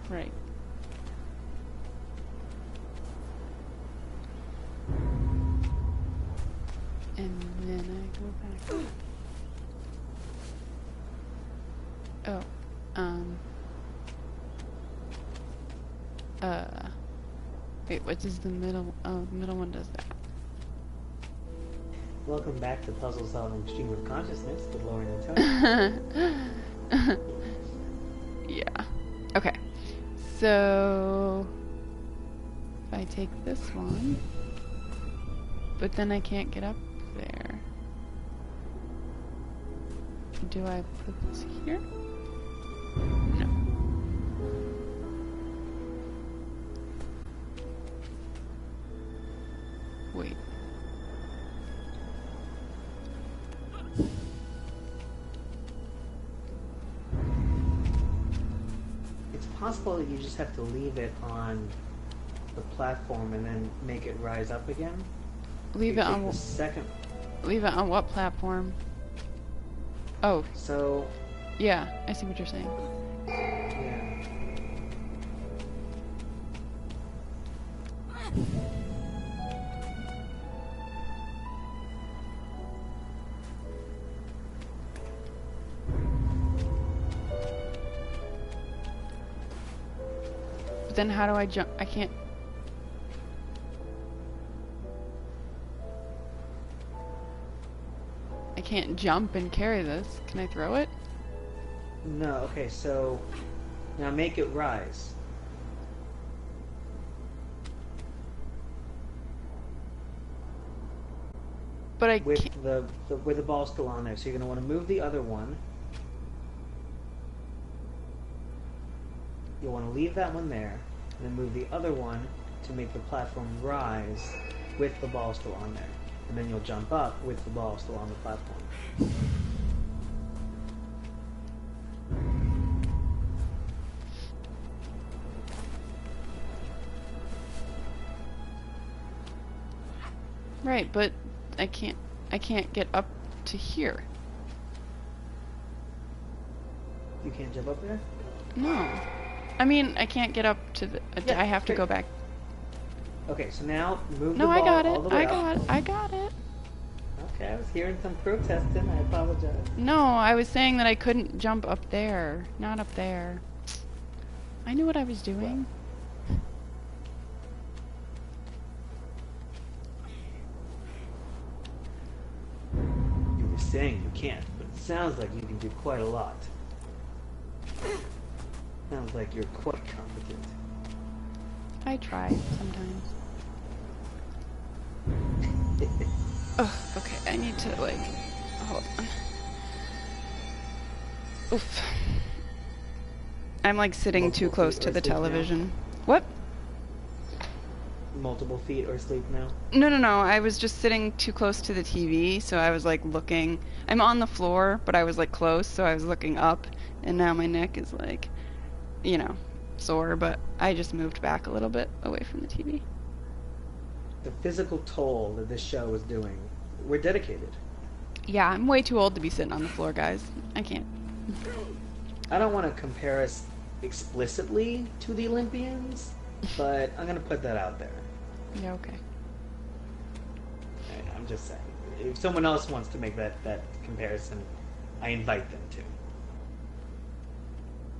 B: Right. And then I go back. Oh. Wait, what does the middle... Oh, the middle one does that.
A: Welcome back to Puzzle Solving Stream of Consciousness with Lauren and Tony.
B: Yeah. Okay. So... If I take this one... But then I can't get up there. Do I put this here? No. Wait.
A: It's possible that you just have to leave it on the platform and then make it rise up again.
B: Leave it on
A: the second.
B: Leave it on what platform? Oh.
A: So.
B: Yeah, I see what you're saying.
A: Yeah.
B: But then how do I jump? I can't. I can't jump and carry this. Can I throw it?
A: No, okay, so now make it rise.
B: But I
A: with
B: can't.
A: with the ball still on there. So you're going to want to move the other one. You'll want to leave that one there, and then move the other one to make the platform rise with the ball still on there. And then you'll jump up with the ball still on the platform.
B: Right, but I can't get up to here.
A: You can't jump up there?
B: No. I mean, I can't get up to the...
A: Yeah,
B: I have to go back.
A: Okay, so now move
B: No,
A: the
B: I
A: ball
B: got
A: all
B: it.
A: the way
B: I
A: up.
B: got it. I got it.
A: Okay, I was hearing some protesting. I apologize.
B: No, I was saying that I couldn't jump up there. Not up there. I knew what I was
A: Well,
B: doing.
A: you were saying you can't, but it sounds like you can do quite a lot. Sounds like you're quite competent.
B: I try sometimes. Oh, okay. I need to, like, hold on. Oof. I'm, like, sitting too close to the television. What?
A: Multiple feet or sleep now?
B: No. I was just sitting too close to the TV, so I was, like, looking. I'm on the floor, but I was, like, close, so I was looking up, and now my neck is, like, you know, sore, but I just moved back a little bit away from the TV.
A: The physical toll that this show is doing. We're dedicated.
B: Yeah, I'm way too old to be sitting on the floor, guys. I can't.
A: I don't want to compare us explicitly to the Olympians, but I'm going to put that out there.
B: Yeah, okay.
A: I'm just saying. If someone else wants to make that comparison, I invite them to.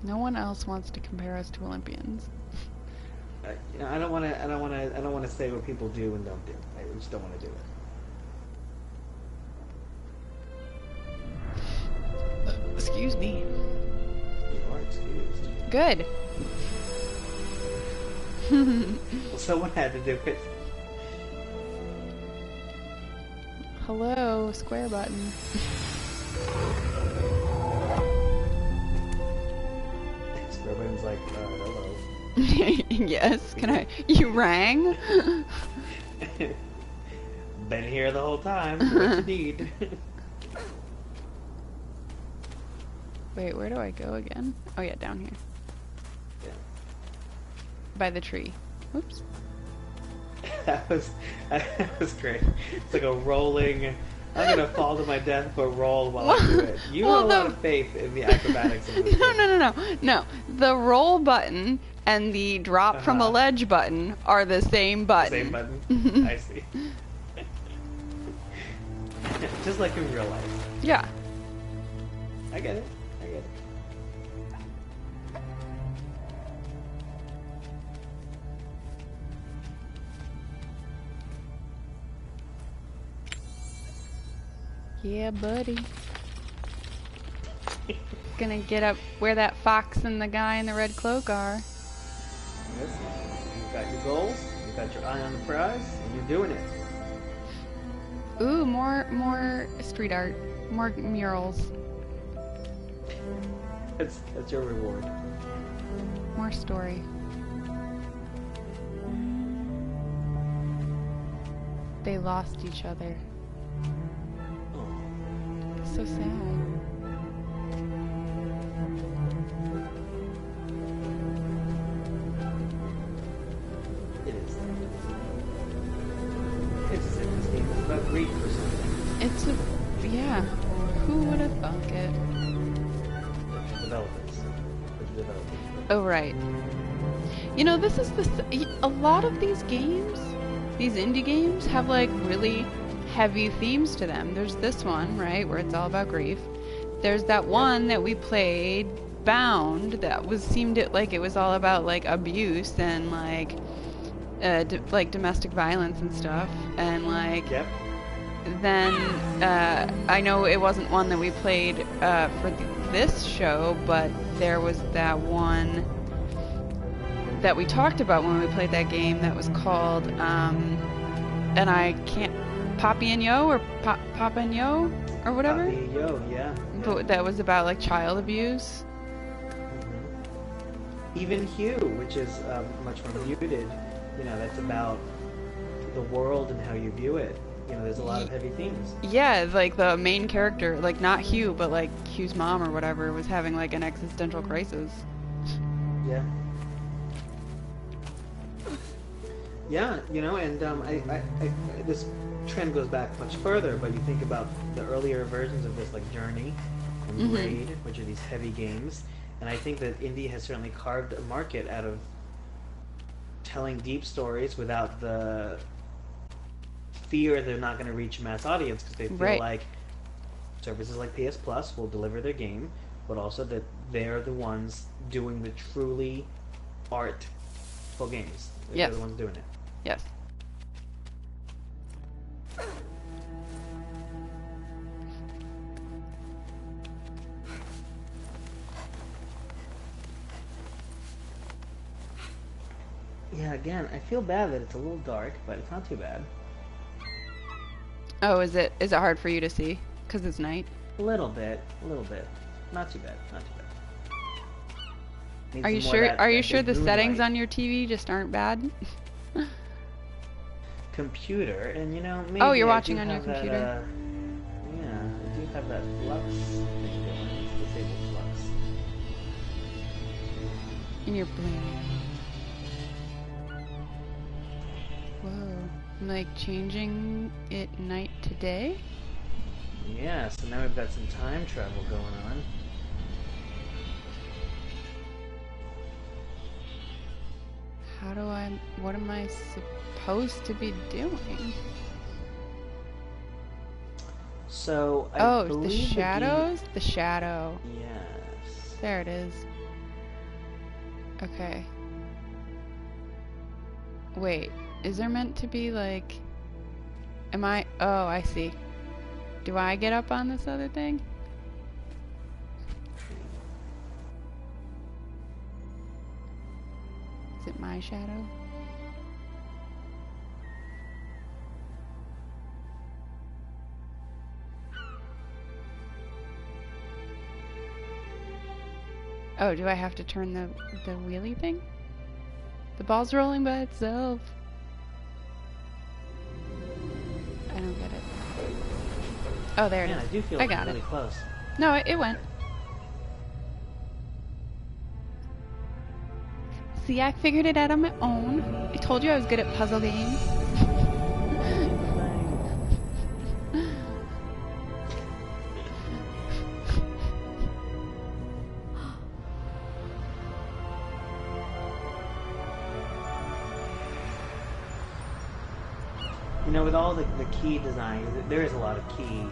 B: No one else wants to compare us to Olympians.
A: I don't want to say what people do and don't do. I just don't want to do it.
B: Excuse me.
A: You are excused.
B: Good.
A: Well, someone had to do it.
B: Hello, square button.
A: Square button's like, hello.
B: Yes, can I? You rang?
A: Been here the whole time. What you need?
B: Wait, where do I go again? Oh yeah, down here.
A: Yeah.
B: By the tree. Whoops.
A: That was great. It's like a rolling. I'm gonna fall to my death, but roll while I do it. You have a lot of faith in the acrobatics of this game.
B: No. The roll button and the drop from a ledge button are the same button.
A: Same button. I see. Just like in real life.
B: Yeah.
A: I get it.
B: Yeah, buddy. Gonna get up where that fox and the guy in the red cloak are.
A: Yes. You've got your goals. You've got your eye on the prize, and you're doing it.
B: Ooh, more street art, more murals,
A: That's your reward.
B: more story. They lost each other.
A: Oh.
B: So sad.
A: It is. It's this game is about grief or something.
B: Yeah. Who would have thunk it?
A: Developers. The developers.
B: Oh, right. You know, this is a lot of these games, these indie games, have like really heavy themes to them. There's this one, right, where it's all about grief. There's that one that we played, Bound, that seemed like it was all about like abuse and like like domestic violence and stuff. And like
A: Yep.
B: then I know it wasn't one that we played for this show, but there was that one that we talked about when we played that game that was called and I can't Poppy and Yo or Papa and Yo or whatever.
A: Poppy and Yo, yeah.
B: But that was about like child abuse.
A: Mm-hmm. Even Hugh, which is much more muted, you know, that's about the world and how you view it. You know, there's a lot of heavy themes.
B: Yeah, like the main character, like not Hugh, but like Hugh's mom or whatever, was having like an existential crisis.
A: Yeah. Yeah, you know, and I this trend goes back much further, but you think about the earlier versions of this, like Journey and Braid, which are these heavy games, and I think that indie has certainly carved a market out of telling deep stories without the fear they're not going to reach a mass audience because they feel
B: Right.
A: like services like PS Plus will deliver their game, but also that they're the ones doing the truly artful games. They're
B: Yes.
A: the ones doing it.
B: Yes.
A: Yeah, again, I feel bad that it's a little dark, but it's not too bad.
B: Oh, is it hard for you to see? Because it's night?
A: A little bit. Not too bad. Not too bad. Need
B: Are you
A: some more
B: sure?
A: of that,
B: Are you
A: that
B: sure
A: big
B: the settings
A: moonlight.
B: on your TV just aren't bad?
A: Computer, and maybe
B: Oh, you're
A: I do
B: watching on your
A: have that,
B: computer.
A: yeah, I do have that flux thing going. It's disabled flux.
B: In your brain. Whoa. I'm like changing it night to day?
A: Yeah, so now we've got some time travel going on.
B: What am I supposed to be doing?
A: So, I
B: Oh, the
A: believe
B: shadows? The shadow.
A: Yes.
B: There it is. Okay. Wait, is there meant to be like... Oh, I see. Do I get up on this other thing? Is it my shadow? Oh, do I have to turn the wheelie thing? The ball's rolling by itself. I don't get it. Oh, there it
A: Man,
B: is.
A: I do feel
B: I
A: like
B: got
A: really
B: it.
A: close.
B: No, it went. See, I figured it out on my own. I told you I was good at puzzle games.
A: With all the key design, there is a lot of key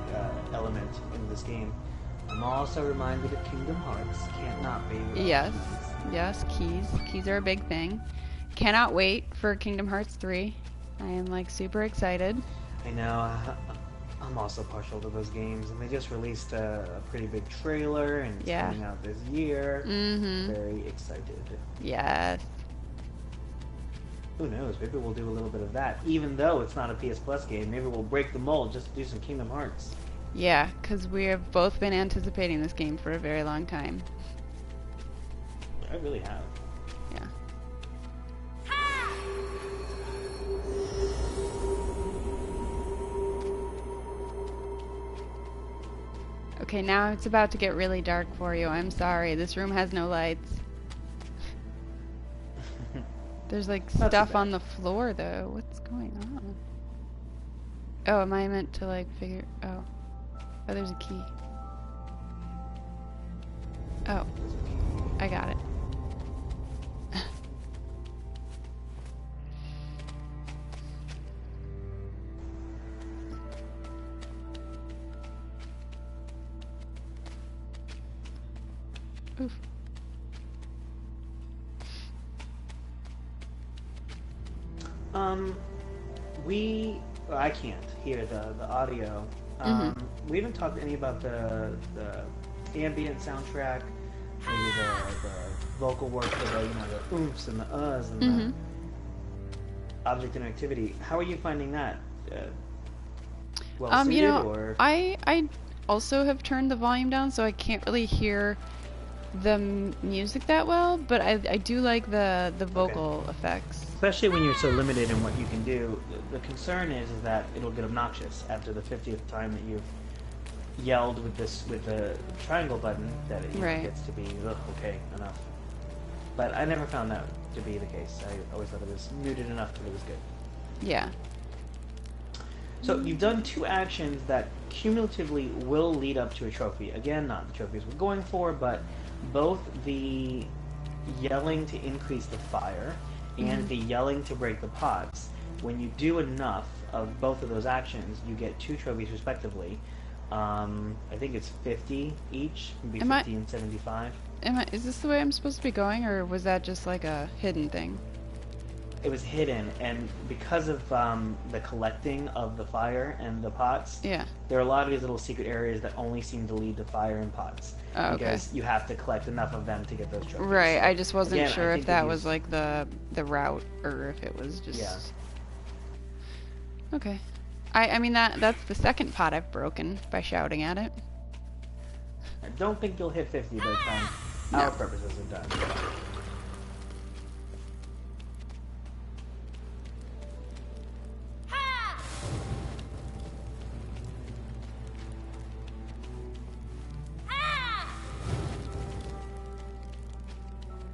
A: element in this game. I'm also reminded of Kingdom Hearts. Can't not be.
B: Yes.
A: Keys.
B: Yes, keys. Keys are a big thing. Cannot wait for Kingdom Hearts 3. I am like super excited.
A: I know. I'm also partial to those games, and they just released a pretty big trailer, and it's coming out this year.
B: Mm-hmm.
A: Very excited.
B: Yes.
A: Who knows? Maybe we'll do a little bit of that. Even though it's not a PS Plus game, maybe we'll break the mold just to do some Kingdom Hearts.
B: Yeah, because we have both been anticipating this game for a very long time.
A: I really have.
B: Yeah. Okay, now it's about to get really dark for you. I'm sorry. This room has no lights. There's like stuff on the floor though. What's going on? Oh, am I meant to like figure... Oh, there's a key. Oh, I got it. Oof.
A: I can't hear the audio. We haven't talked any about the ambient soundtrack, maybe the vocal work, the oomphs and the uhs and the object interactivity. How are you finding that? Well suited, or
B: I also have turned the volume down, so I can't really hear the music that well, but I do like the vocal effects.
A: Especially when you're so limited in what you can do. The concern is that it'll get obnoxious after the 50th time that you've yelled with the triangle button, that it gets to be, okay, enough. But I never found that to be the case. I always thought it was muted enough that it was good.
B: Yeah.
A: So you've done two actions that cumulatively will lead up to a trophy. Again, not the trophies we're going for, but both the yelling to increase the fire and the yelling to break the pots. When you do enough, of both of those actions, you get 2 trophies respectively. I think it's 50 each, maybe
B: Am I
A: 50 and 75.
B: is this the way I'm supposed to be going, or was that just like a hidden thing?
A: It was hidden, and because of the collecting of the fire and the pots,
B: Yeah.
A: there are a lot of these little secret areas that only seem to lead to fire and pots.
B: Oh, okay.
A: Because you have to collect enough of them to get those trophies.
B: Right.
A: So,
B: I just wasn't
A: again,
B: sure
A: I
B: if
A: think
B: that
A: these,
B: was like the route or if it was just
A: yeah.
B: Okay. I mean that's the second pot I've broken by shouting at it.
A: I don't think you'll hit 50 by the time
B: No.
A: our purposes are done.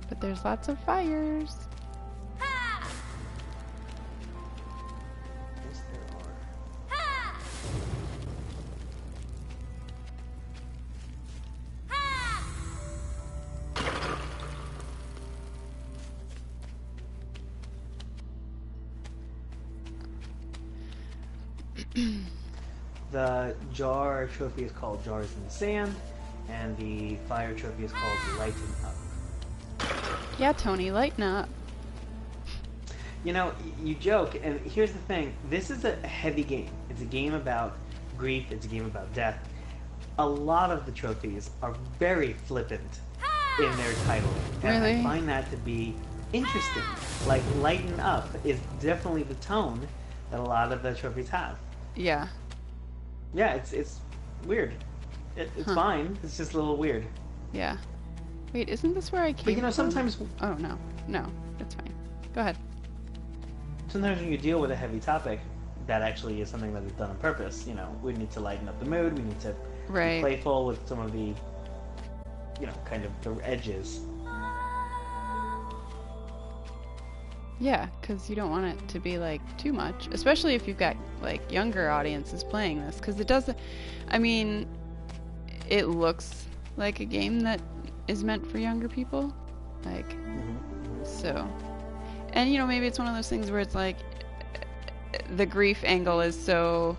B: But there's lots of fires.
A: Yes, there are. The jar trophy is called Jars in the Sand, and the fire trophy is called Lighten Up.
B: Yeah, Tony, lighten up.
A: You know, you joke, and here's the thing. This is a heavy game. It's a game about grief. It's a game about death. A lot of the trophies are very flippant in their title. And
B: Really?
A: I find that to be interesting. Like, Lighten Up is definitely the tone that a lot of the trophies have.
B: Yeah.
A: Yeah, it's weird. It's fine. It's just a little weird.
B: Yeah. Wait, isn't this where I came
A: But you know,
B: from?
A: sometimes
B: Oh, no. No, it's fine. Go ahead.
A: when you deal with a heavy topic, that actually is something that is done on purpose. You know, we need to lighten up the mood. We need to be
B: Right.
A: playful with some of the, you know, kind of the edges.
B: Yeah, because you don't want it to be like too much, especially if you've got like younger audiences playing this. Because it doesn't, I mean, it looks like a game that is meant for younger people. Like, so. And you know, maybe it's one of those things where it's like the grief angle is so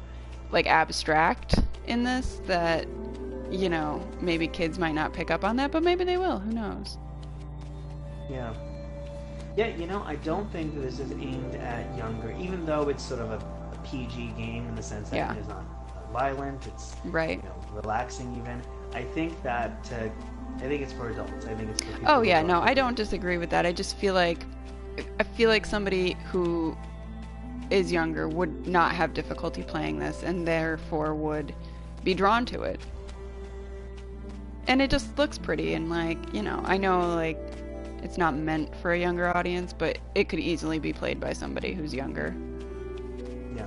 B: like abstract in this that, you know, maybe kids might not pick up on that, but maybe they will. Who knows?
A: Yeah. Yeah, you know, I don't think that this is aimed at younger, even though it's sort of a PG game in the sense that
B: Yeah.
A: it is not violent, it's
B: Right.
A: you know, relaxing even. I think that I think it's for adults. I think it's for people.
B: Oh
A: who
B: yeah,
A: don't
B: no, I
A: really-
B: don't disagree with that. I just feel like somebody who is younger would not have difficulty playing this and therefore would be drawn to it. And it just looks pretty and like, you know, I know like it's not meant for a younger audience, but it could easily be played by somebody who's younger.
A: Yeah.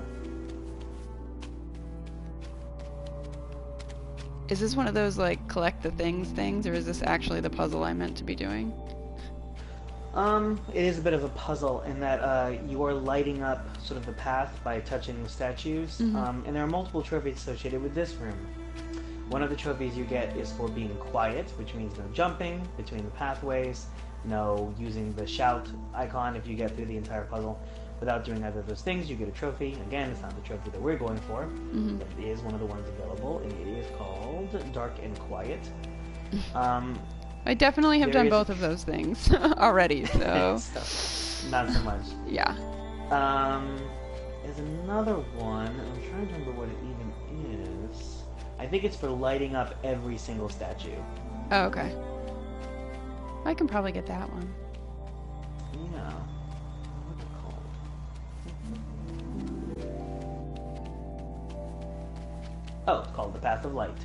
B: Is this one of those like collect the things, or is this actually the puzzle I meant to be doing?
A: It is a bit of a puzzle in that you are lighting up sort of the path by touching the statues, and there are multiple trophies associated with this room. One of the trophies you get is for being quiet, which means no jumping between the pathways, no using the shout icon if you get through the entire puzzle. Without doing either of those things, you get a trophy. Again, it's not the trophy that we're going for, but it is one of the ones available, and it is called Dark and Quiet.
B: I definitely have
A: There
B: done
A: is-
B: both of those things already, so
A: So, not so much.
B: yeah.
A: There's another one. I'm trying to remember what it even is. I think it's for lighting up every single statue.
B: Oh, okay. I can probably get that one.
A: Yeah. What's it called? Oh, it's called The Path of Light.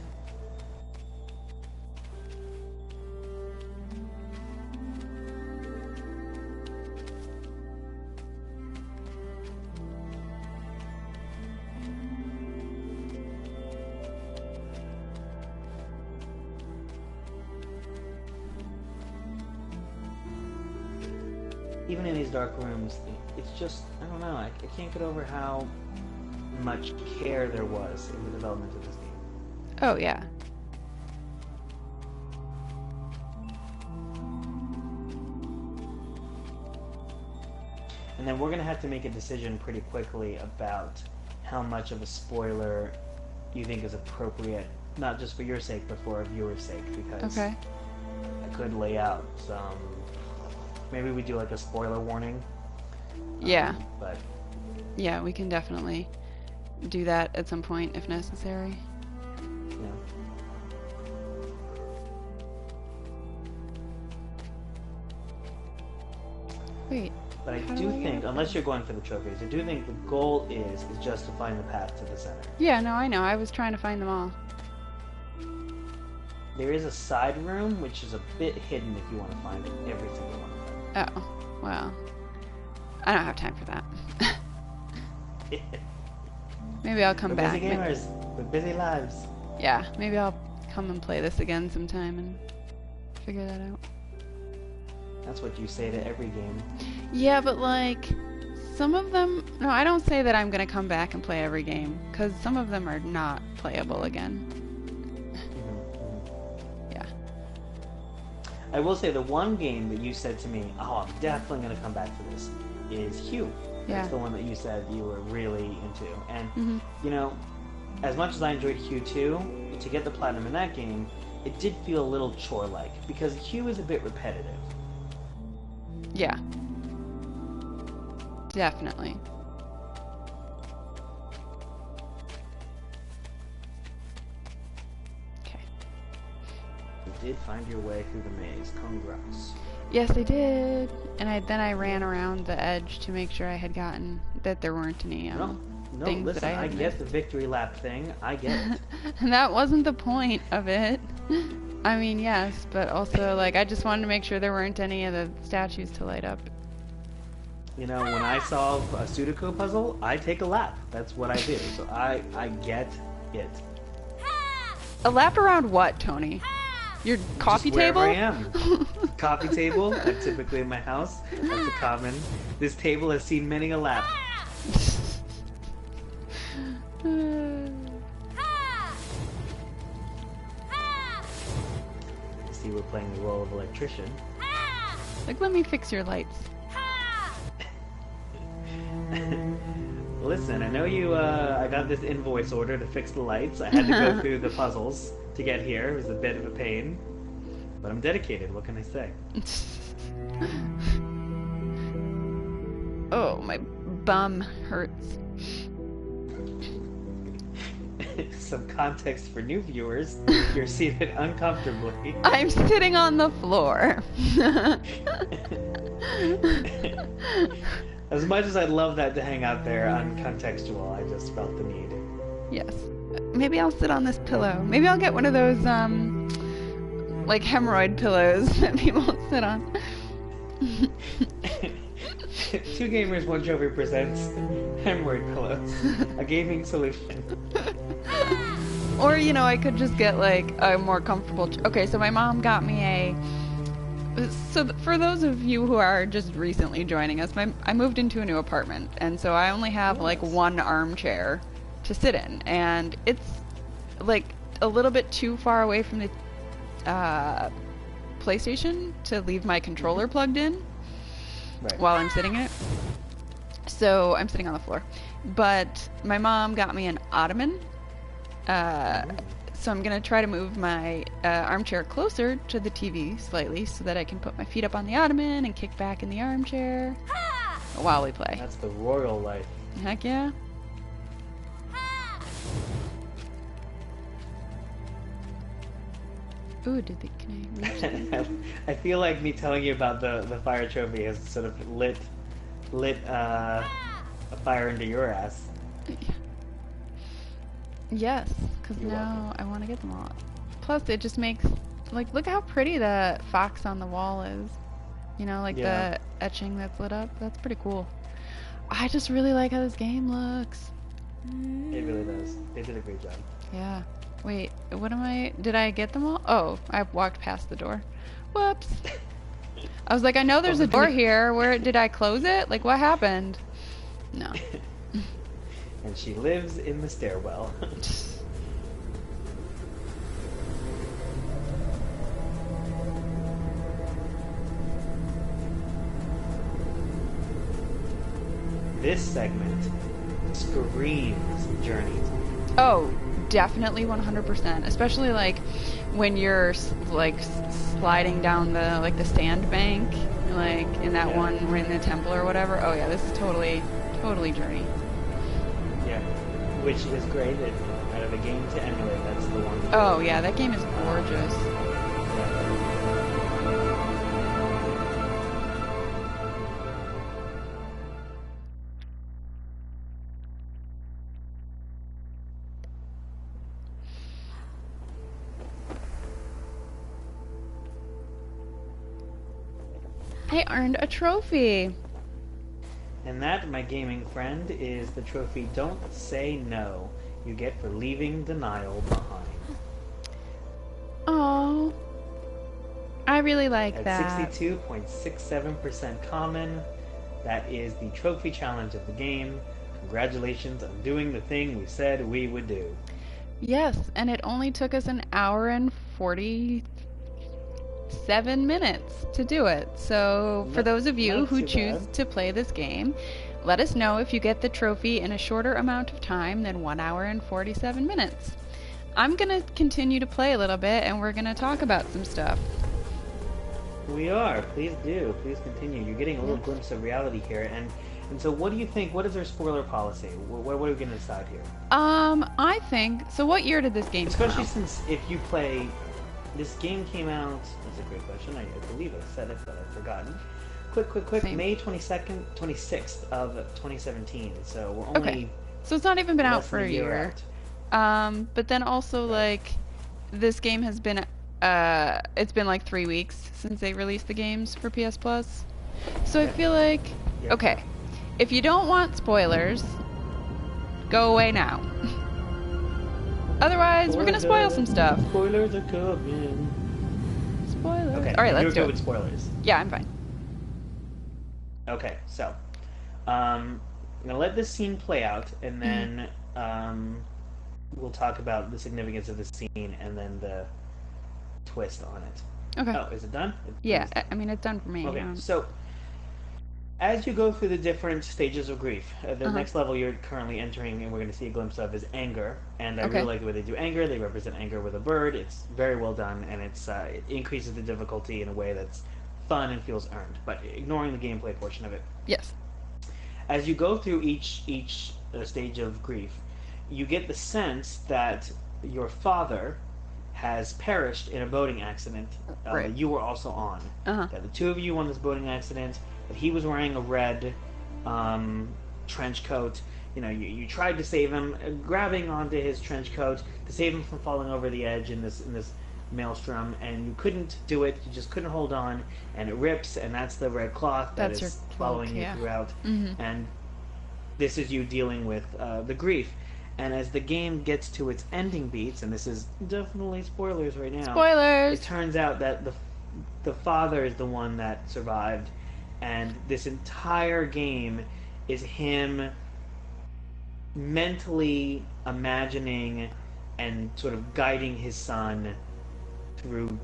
A: Even in these dark rooms, it's just, I don't know, I can't get over how much care there was in the development of this game.
B: Oh, yeah.
A: And then we're going to have to make a decision pretty quickly about how much of a spoiler you think is appropriate, not just for your sake, but for our viewers' sake, because
B: Okay.
A: I could lay out some. Maybe we do like a spoiler warning.
B: Yeah.
A: But
B: Yeah, we can definitely do that at some point if necessary.
A: you know,
B: Wait.
A: but I
B: How do
A: do
B: I get
A: think,
B: up
A: unless you're going for the trophies, I do think the goal is just to find the path to the center.
B: Yeah, no, I know. I was trying to find them all.
A: There is a side room which is a bit hidden if you want to find every single one of them.
B: Oh, well. I don't have time for that. Maybe I'll come
A: We're
B: back.
A: busy gamers with busy lives.
B: Yeah, maybe I'll come and play this again sometime and figure that out.
A: That's what you say to every game.
B: Yeah, but like, some of them... No, I don't say that I'm going to come back and play every game, because some of them are not playable again. Yeah.
A: I will say the one game that you said to me, oh, I'm definitely going to come back to this, is Hue.
B: Yeah.
A: That's the one that you said you were really into. And,
B: Mhm.
A: you know, as much as I enjoyed Hue 2, to get the platinum in that game, it did feel a little chore-like, because Hue is a bit repetitive.
B: Yeah. Definitely. Okay.
A: You did find your way through the maze. Congrats.
B: Yes, I did. And then I ran around the edge to make sure I had gotten that there weren't any
A: No,
B: things
A: listen,
B: that I
A: I
B: had
A: get
B: missed.
A: the victory lap thing. I get it.
B: And that wasn't the point of it. I mean, yes, but also, like, I just wanted to make sure there weren't any of the statues to light up.
A: You know, when I solve a Sudoku puzzle, I take a lap. That's what I do. So I get it.
B: A lap around what, Tony? Your coffee
A: Just wherever
B: table?
A: I am. Coffee table, typically in my house. That's a common. This table has seen many a lap. See, we're playing the role of electrician.
B: Like, let me fix your lights.
A: Listen, I know you, I got this invoice order to fix the lights. I had to go through the puzzles to get here. It was a bit of a pain. But I'm dedicated, what can I say?
B: Oh, my bum hurts.
A: Some context for new viewers. You're seated uncomfortably.
B: I'm sitting on the floor.
A: As much as I'd love that to hang out there uncontextual, I just felt the need.
B: Yes. Maybe I'll sit on this pillow. Maybe I'll get one of those, like hemorrhoid pillows that people sit on.
A: Two Gamers, One Trophy presents Hemorrhoid Pillows, a gaming solution.
B: Or, you know, I could just get like a more comfortable... Okay, so my mom got me a... So for those of you who are just recently joining us, I moved into a new apartment, and so I only have like one armchair to sit in, and it's like a little bit too far away from the PlayStation to leave my controller plugged in while I'm sitting in it. So I'm sitting on the floor. But my mom got me an ottoman. So I'm going to try to move my armchair closer to the TV slightly so that I can put my feet up on the ottoman and kick back in the armchair while we play.
A: That's the royal life.
B: Heck yeah. Ooh, can I reach this?
A: I feel like me telling you about the fire trophy has sort of lit a fire into your ass.
B: Yes, because now I want to get them all. Plus, it just makes, like, look how pretty the fox on the wall is. You know, like the etching that's lit up. That's pretty cool. I just really like how this game looks.
A: It really does. They did a great job.
B: Yeah. Wait, what am I... Did I get them all? Oh, I walked past the door. Whoops. I was like, I know there's a door here. Where did I close it? Like, what happened? No.
A: And she lives in the stairwell. This segment screams Journey.
B: Oh, definitely 100%. Especially like when you're sliding down the sand bank, like in that one we're in the temple or whatever. Oh yeah, this is totally Journey.
A: Yeah, which is great. That out of a game to emulate, that's the one.
B: Oh yeah, that game is gorgeous. I earned a trophy.
A: And that, my gaming friend, is the trophy Don't Say No you get for leaving denial behind.
B: Oh, I really like
A: At
B: that.
A: 62.67% common, that is the trophy challenge of the game. Congratulations on doing the thing we said we would do.
B: Yes, and it only took us an hour and 47 minutes to do it. So, for those of you who choose to play this game, let us know if you get the trophy in a shorter amount of time than 1 hour and 47 minutes. I'm going to continue to play a little bit and we're going to talk about some stuff.
A: We are. Please do. Please continue. You're getting a little glimpse of reality here. And so what do you think? What is our spoiler policy? What are we going to decide here?
B: I think... So what year did this game come out?
A: Especially since if you play... This game came out... That's a great question. I believe I said it, but I've forgotten. Quick.
B: Same.
A: May 26th of 2017. So we're only...
B: Okay. So it's not even been out for a year. But then also, like, this game has been... it's been like 3 weeks since they released the games for PS Plus. So I feel like... Okay. If you don't want spoilers, go away now. Otherwise, we're gonna spoil some stuff.
A: Spoilers are coming.
B: Spoilers.
A: Okay.
B: All right, let's do it.
A: With spoilers.
B: Yeah, I'm fine.
A: Okay, so I'm gonna let this scene play out, and then we'll talk about the significance of the scene and then the twist on it.
B: Okay.
A: Oh, is it done?
B: Yeah, I mean, it's done for me.
A: Okay,
B: Yeah.
A: so as you go through the different stages of grief, the next level you're currently entering, and we're going to see a glimpse of, is anger. And I really like the way they do anger. They represent anger with a bird. It's very well done, and it increases the difficulty in a way that's fun and feels earned, but ignoring the gameplay portion of it.
B: Yes.
A: As you go through each stage of grief, you get the sense that your father has perished in a boating accident that you were also on. That the two of you on this boating accident, that he was wearing a red trench coat. You know, you tried to save him, grabbing onto his trench coat to save him from falling over the edge in this maelstrom, and you couldn't do it. You just couldn't hold on, and it rips, and that's the red cloth that is following you throughout. And this is you dealing with the grief. And as the game gets to its ending beats, and this is definitely spoilers right now.
B: Spoilers!
A: It turns out that the father is the one that survived, and this entire game is him mentally imagining and sort of guiding his son through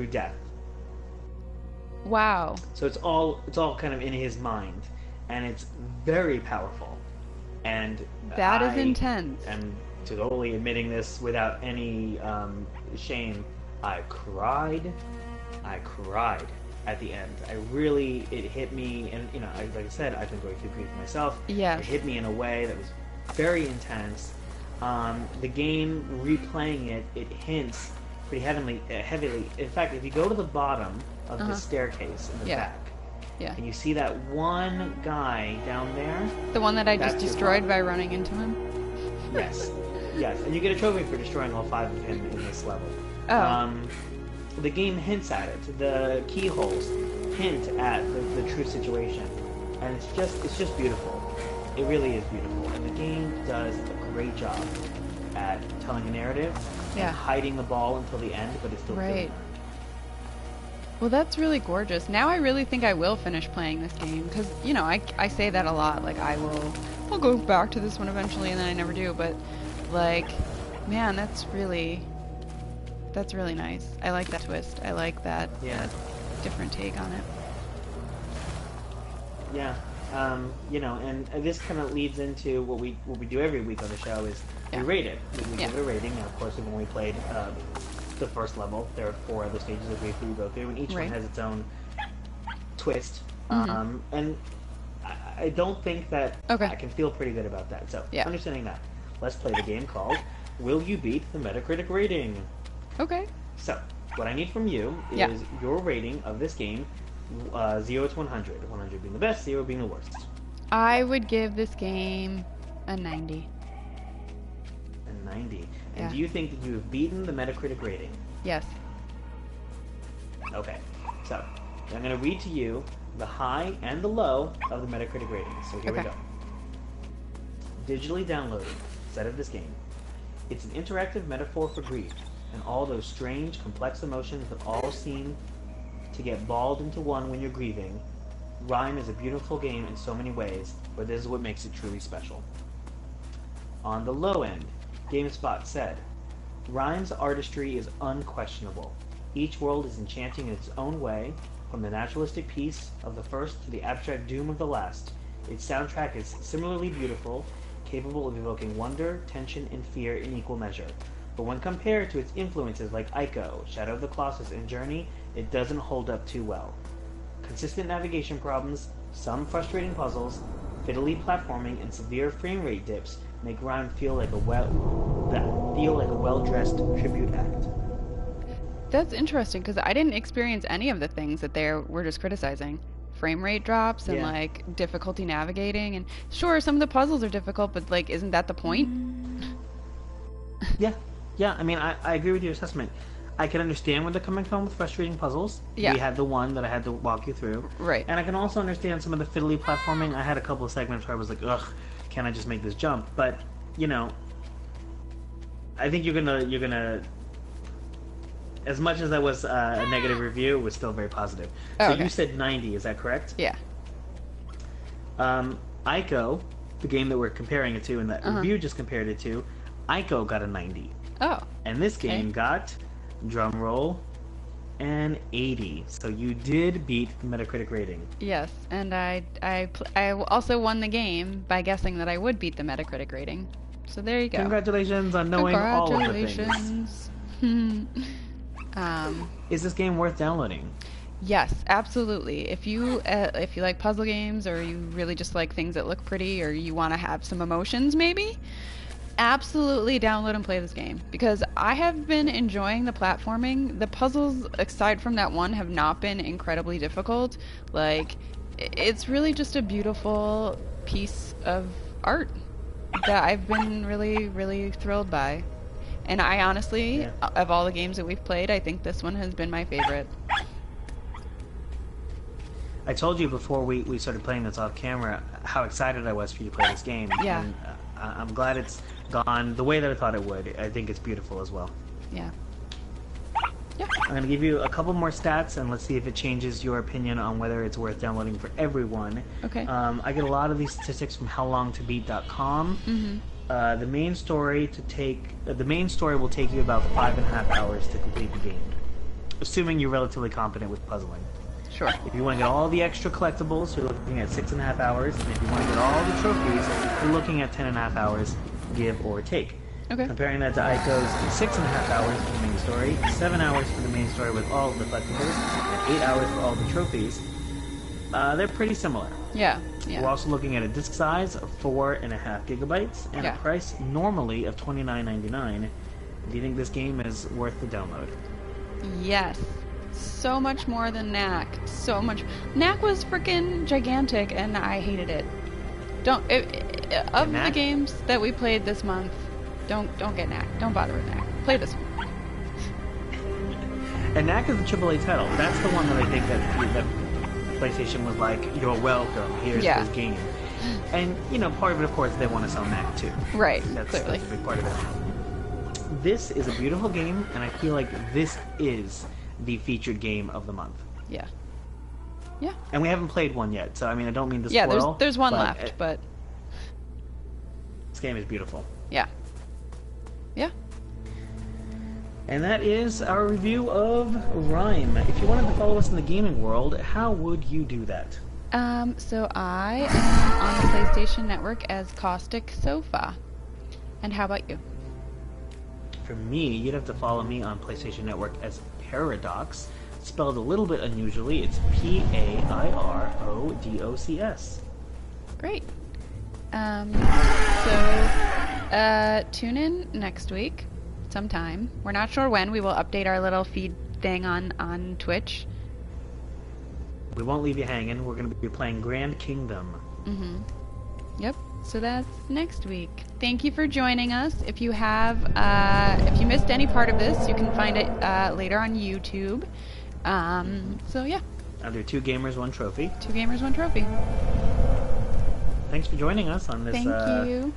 A: death.
B: Wow.
A: So it's all kind of in his mind, and it's very powerful. And
B: that is intense.
A: And totally admitting this without any shame, I cried at the end. It hit me, and like I said, I've been going through grief myself.
B: Yeah.
A: It hit me in a way that was very intense. The game, replaying it hints pretty heavily. In fact, if you go to the bottom of the staircase in the back, and you see that one guy down there,
B: the one that I just destroyed by running into him.
A: Yes, and you get a trophy for destroying all 5 of him in this level. The game hints at it. The keyholes hint at the true situation, and it's just beautiful. It really is beautiful, and the game does a great job at telling a narrative and hiding the ball until the end, but it's still
B: right. Well, that's really gorgeous. Now I really think I will finish playing this game, because I say that a lot. Like I'll go back to this one eventually, and then I never do. But like, man, that's really nice. I like that twist. I like that different take on it.
A: Yeah, You know, and this kind of leads into what we do every week on the show is we
B: Yeah.
A: rate it. We
B: Yeah.
A: give it a rating. Now, of course, when we played the first level, there are 4 other stages of we go through, and each
B: Right.
A: one has its own twist.
B: Mm-hmm.
A: And I don't think that
B: Okay.
A: I can feel pretty good about that. So,
B: Yeah.
A: understanding that, let's play the game called Will You Beat the Metacritic Rating?
B: Okay.
A: So, what I need from you is
B: Yeah.
A: your rating of this game, 0 to 100. 100 being the best, 0 being the worst.
B: I would give this game a 90.
A: And 90. And
B: Yeah.
A: do you think that you have beaten the Metacritic rating?
B: Yes.
A: Okay. So, I'm going to read to you the high and the low of the Metacritic rating. So here we
B: Okay.
A: go. Digitally downloaded set of this game. It's an interactive metaphor for grief and all those strange, complex emotions that all seem to get balled into one when you're grieving. Rime is a beautiful game in so many ways, but this is what makes it truly special. On the low end, GameSpot said, Rime's artistry is unquestionable. Each world is enchanting in its own way, from the naturalistic peace of the first to the abstract doom of the last. Its soundtrack is similarly beautiful, capable of evoking wonder, tension, and fear in equal measure. But when compared to its influences like Ico, Shadow of the Colossus, and Journey, it doesn't hold up too well. Consistent navigation problems, some frustrating puzzles, fiddly platforming, and severe frame rate dips make Rime feel like a well-dressed tribute act.
B: That's interesting because I didn't experience any of the things that they were just criticizing. Frame rate drops and
A: Yeah.
B: like difficulty navigating, and sure, some of the puzzles are difficult, but like, isn't that the point?
A: Yeah, yeah. I mean, I agree with your assessment. I can understand where they're coming from with frustrating puzzles.
B: Yeah.
A: We had the one that I had to walk you through.
B: Right.
A: And I can also understand some of the fiddly platforming. I had a couple of segments where I was like, ugh, can I just make this jump? But, you know, I think you're gonna. As much as that was a negative review, it was still very positive.
B: Oh,
A: So
B: okay.
A: you said 90, is that correct?
B: Yeah.
A: Ico, the game that we're comparing it to and that review just compared it to, Ico got a 90.
B: Oh.
A: And this
B: Okay.
A: game got, drum roll, an 80. So you did beat the Metacritic rating.
B: Yes, and I also won the game by guessing that I would beat the Metacritic rating. So there you go.
A: Congratulations on knowing all of the things.
B: Congratulations.
A: Is this game worth downloading?
B: Yes, absolutely. If you like puzzle games, or you really just like things that look pretty, or you want to have some emotions, maybe, absolutely download and play this game, because I have been enjoying the platforming. The puzzles, aside from that one, have not been incredibly difficult. Like, it's really just a beautiful piece of art that I've been really, really thrilled by. And I honestly,
A: Yeah.
B: of all the games that we've played, I think this one has been my favorite.
A: I told you before we started playing this off camera how excited I was for you to play this game.
B: Yeah.
A: And I'm glad it's gone the way that I thought it would. I think it's beautiful as well.
B: Yeah. Yeah.
A: I'm going to give you a couple more stats, and let's see if it changes your opinion on whether it's worth downloading for everyone.
B: Okay.
A: I get a lot of these statistics from howlongtobeat.com.
B: Mm-hmm.
A: The main story will take you about 5.5 hours to complete the game, assuming you're relatively competent with puzzling.
B: Sure.
A: If you want to get all the extra collectibles, you're looking at 6.5 hours, and if you want to get all the trophies, you're looking at 10.5 hours, give or take.
B: Okay.
A: Comparing that to Ico's 6.5 hours for the main story, 7 hours for the main story with all of the collectibles, and 8 hours for all the trophies, they're pretty similar.
B: Yeah.
A: We're
B: Yeah.
A: also looking at a disk size of 4.5 gigabytes and
B: Yeah.
A: a price normally of $29.99. Do you think this game is worth the download?
B: Yes. So much more than Knack. So much. Knack was freaking gigantic, and I hated it. Of the
A: Knack?
B: games that we played this month, don't get Knack. Don't bother with Knack. Play this one.
A: And Knack is a AAA title. That's the one that I think that PlayStation was like, you're welcome, here's
B: Yeah.
A: this game. And, you know, part of it, of course, they want to sell Knack too.
B: Right.
A: That's
B: Clearly.
A: a big part of it. This is a beautiful game, and I feel like this is the featured game of the month.
B: Yeah. Yeah.
A: And we haven't played one yet, so I mean, I don't mean to
B: Yeah.
A: spoil.
B: There's one
A: but
B: left, but
A: this game is beautiful.
B: yeah. Yeah.
A: And that is our review of Rime. If you wanted to follow us in the gaming world, how would you do that?
B: So I am on the PlayStation Network as Caustic Sofa. And how about you?
A: For me, you'd have to follow me on PlayStation Network as Paradox, spelled a little bit unusually. It's Pairodocs.
B: Great. Tune in next week sometime. We're not sure when. We will update our little feed thing on Twitch.
A: We won't leave you hanging. We're going to be playing Grand Kingdom.
B: Yep. So that's next week. Thank you for joining us. If you missed any part of this, you can find it later on YouTube. So yeah.
A: Under 2 gamers, 1 trophy.
B: 2 gamers, 1 trophy.
A: Thanks for joining us on this.
B: Thank you.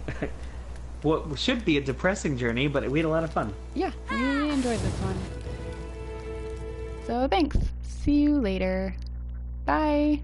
A: What should be a depressing journey, but we had a lot of fun.
B: Yeah, we enjoyed this one. So thanks. See you later. Bye.